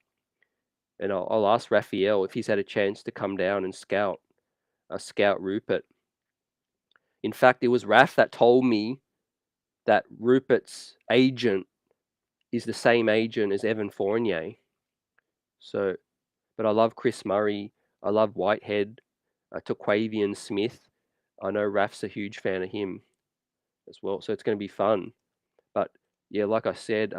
And I'll ask Raphael if he's had a chance to come down and scout Rupert. In fact, it was Raph that told me that Rupert's agent is the same agent as Evan Fournier. So, but I love Chris Murray. I love Whitehead, Turquavian Smith. I know Raph's a huge fan of him as well. So it's going to be fun. But yeah, like I said,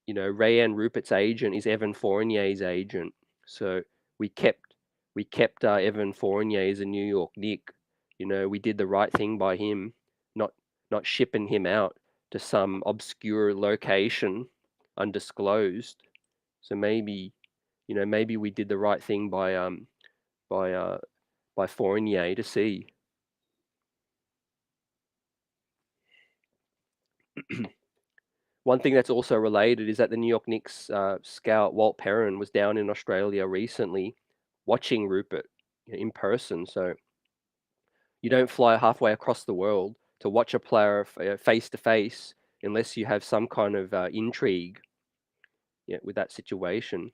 Rayan Rupert's agent is Evan Fournier's agent. So we kept Evan Fournier as a New York Knick. We did the right thing by him, not shipping him out to some obscure location, undisclosed. So maybe we did the right thing by Fournier to see. One thing that's also related is that the New York Knicks scout Walt Perrin was down in Australia recently watching Rupert in person. So you don't fly halfway across the world to watch a player face to face unless you have some kind of intrigue with that situation.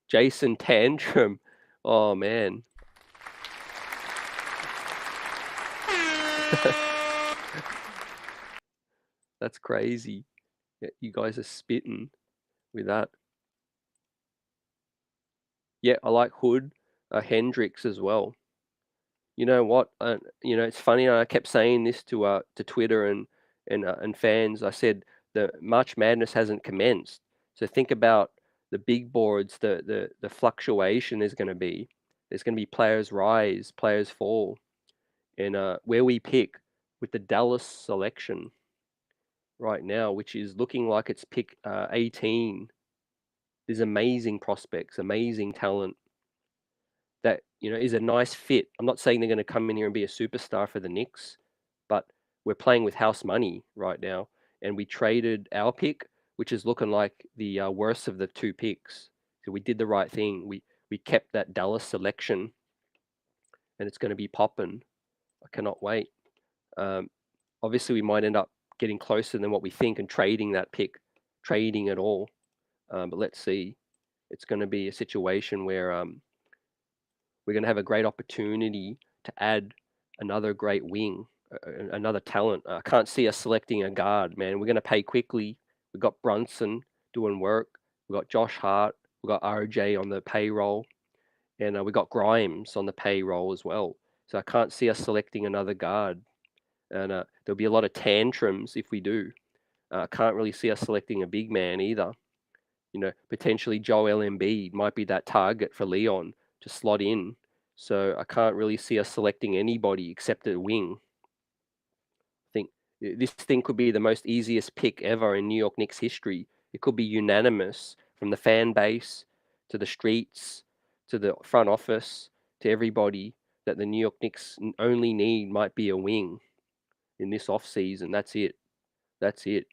Jason Tantrum. Oh, man. That's crazy. Yeah, you guys are spitting with that. Yeah, I like Hood, Hendricks as well. You know what? It's funny. I kept saying this to Twitter and fans. I said the March Madness hasn't commenced. So think about the big boards, the fluctuation is going to be. There's going to be players rise, players fall, and where we pick with the Dallas selection right now, which is looking like it's pick 18. There's amazing prospects, amazing talent that is a nice fit. I'm not saying they're going to come in here and be a superstar for the Knicks, but we're playing with house money right now, and we traded our pick, which is looking like the worst of the two picks. So we did the right thing. We kept that Dallas selection, and it's going to be popping. I cannot wait. Obviously, we might end up getting closer than what we think and trading that pick, trading it all. But let's see. It's going to be a situation where we're going to have a great opportunity to add another great wing, another talent. I can't see us selecting a guard, man. We're going to pay quickly. We've got Brunson doing work. We've got Josh Hart. We've got RJ on the payroll. And we've got Grimes on the payroll as well. So I can't see us selecting another guard. And there'll be a lot of tantrums if we do. I can't really see us selecting a big man either. Potentially Joel Embiid might be that target for Leon to slot in. So I can't really see us selecting anybody except a wing. I think this thing could be the most easiest pick ever in New York Knicks history. It could be unanimous from the fan base to the streets to the front office to everybody that the New York Knicks only need might be a wing in this off season. That's it. That's it.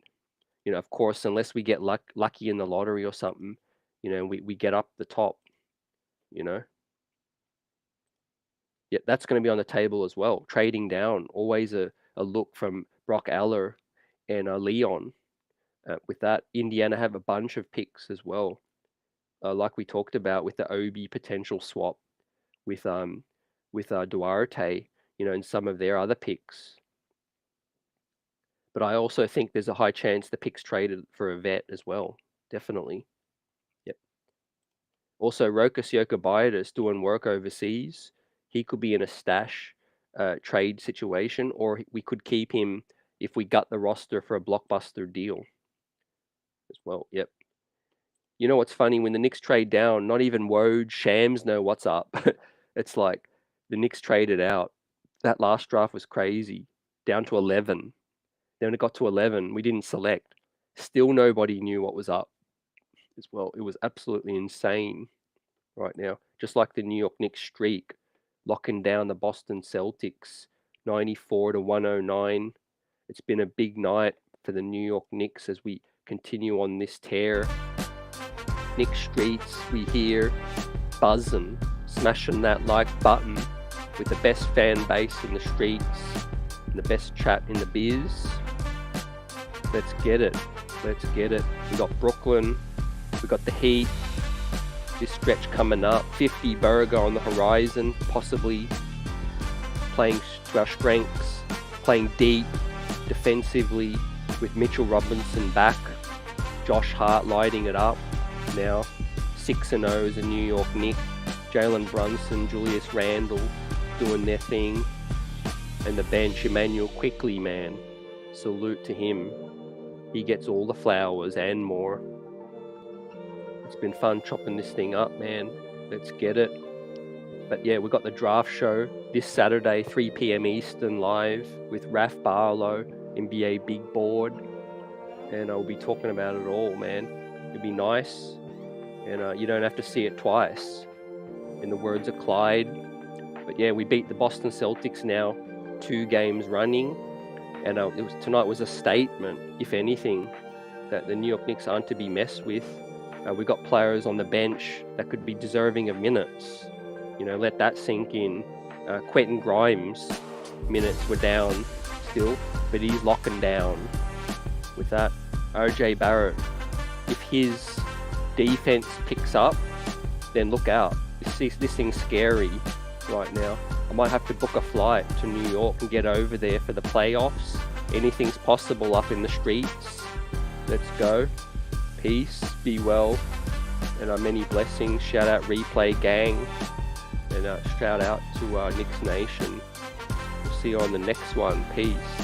Of course, unless we get lucky in the lottery or something, we get up the top, Yeah, that's going to be on the table as well. Trading down, always a look from Brock Aller and Leon. With that, Indiana have a bunch of picks as well, like we talked about with the Obi potential swap with Duarte, and some of their other picks. But I also think there's a high chance the pick's traded for a vet as well. Definitely. Yep. Also, Rokas Jokubaitis doing work overseas. He could be in a stash trade situation, or we could keep him if we gut the roster for a blockbuster deal as well. Yep. You know what's funny? When the Knicks trade down, not even Woj, Shams know what's up. It's like the Knicks traded out. That last draft was crazy. Down to 11. Then it got to 11. We didn't select. Still nobody knew what was up as well. It was absolutely insane right now. Just like the New York Knicks streak, locking down the Boston Celtics 94-109. It's been a big night for the New York Knicks as we continue on this tear. Knicks streets, we hear buzzing, smashing that like button with the best fan base in the streets, and the best chat in the biz. Let's get it. Let's get it. We got Brooklyn, we got the Heat, this stretch coming up, 50 burger on the horizon, possibly playing to our strengths, playing deep, defensively, with Mitchell Robinson back, Josh Hart lighting it up now, 6-0 as a New York Knick, Jalen Brunson, Julius Randle doing their thing, and the bench, Emmanuel Quickley, man, salute to him. He gets all the flowers and more. It's been fun chopping this thing up, man. Let's get it. But yeah, we got the draft show this Saturday, 3 p.m. Eastern, live with Raf Barlow, NBA Big Board. And I'll be talking about it all, man. It'll be nice. And you don't have to see it twice, in the words of Clyde. But yeah, we beat the Boston Celtics now 2 games running. And tonight was a statement, if anything, that the New York Knicks aren't to be messed with. We got players on the bench that could be deserving of minutes. You know, let that sink in. Quentin Grimes' minutes were down still, but he's locking down with that. RJ Barrett, if his defense picks up, then look out. This thing's scary right now. I might have to book a flight to New York and get over there for the playoffs. Anything's possible up in the streets. Let's go. Peace, be well, and many blessings. Shout out Replay Gang, and shout out to Knicks Nation. We'll see you on the next one. Peace.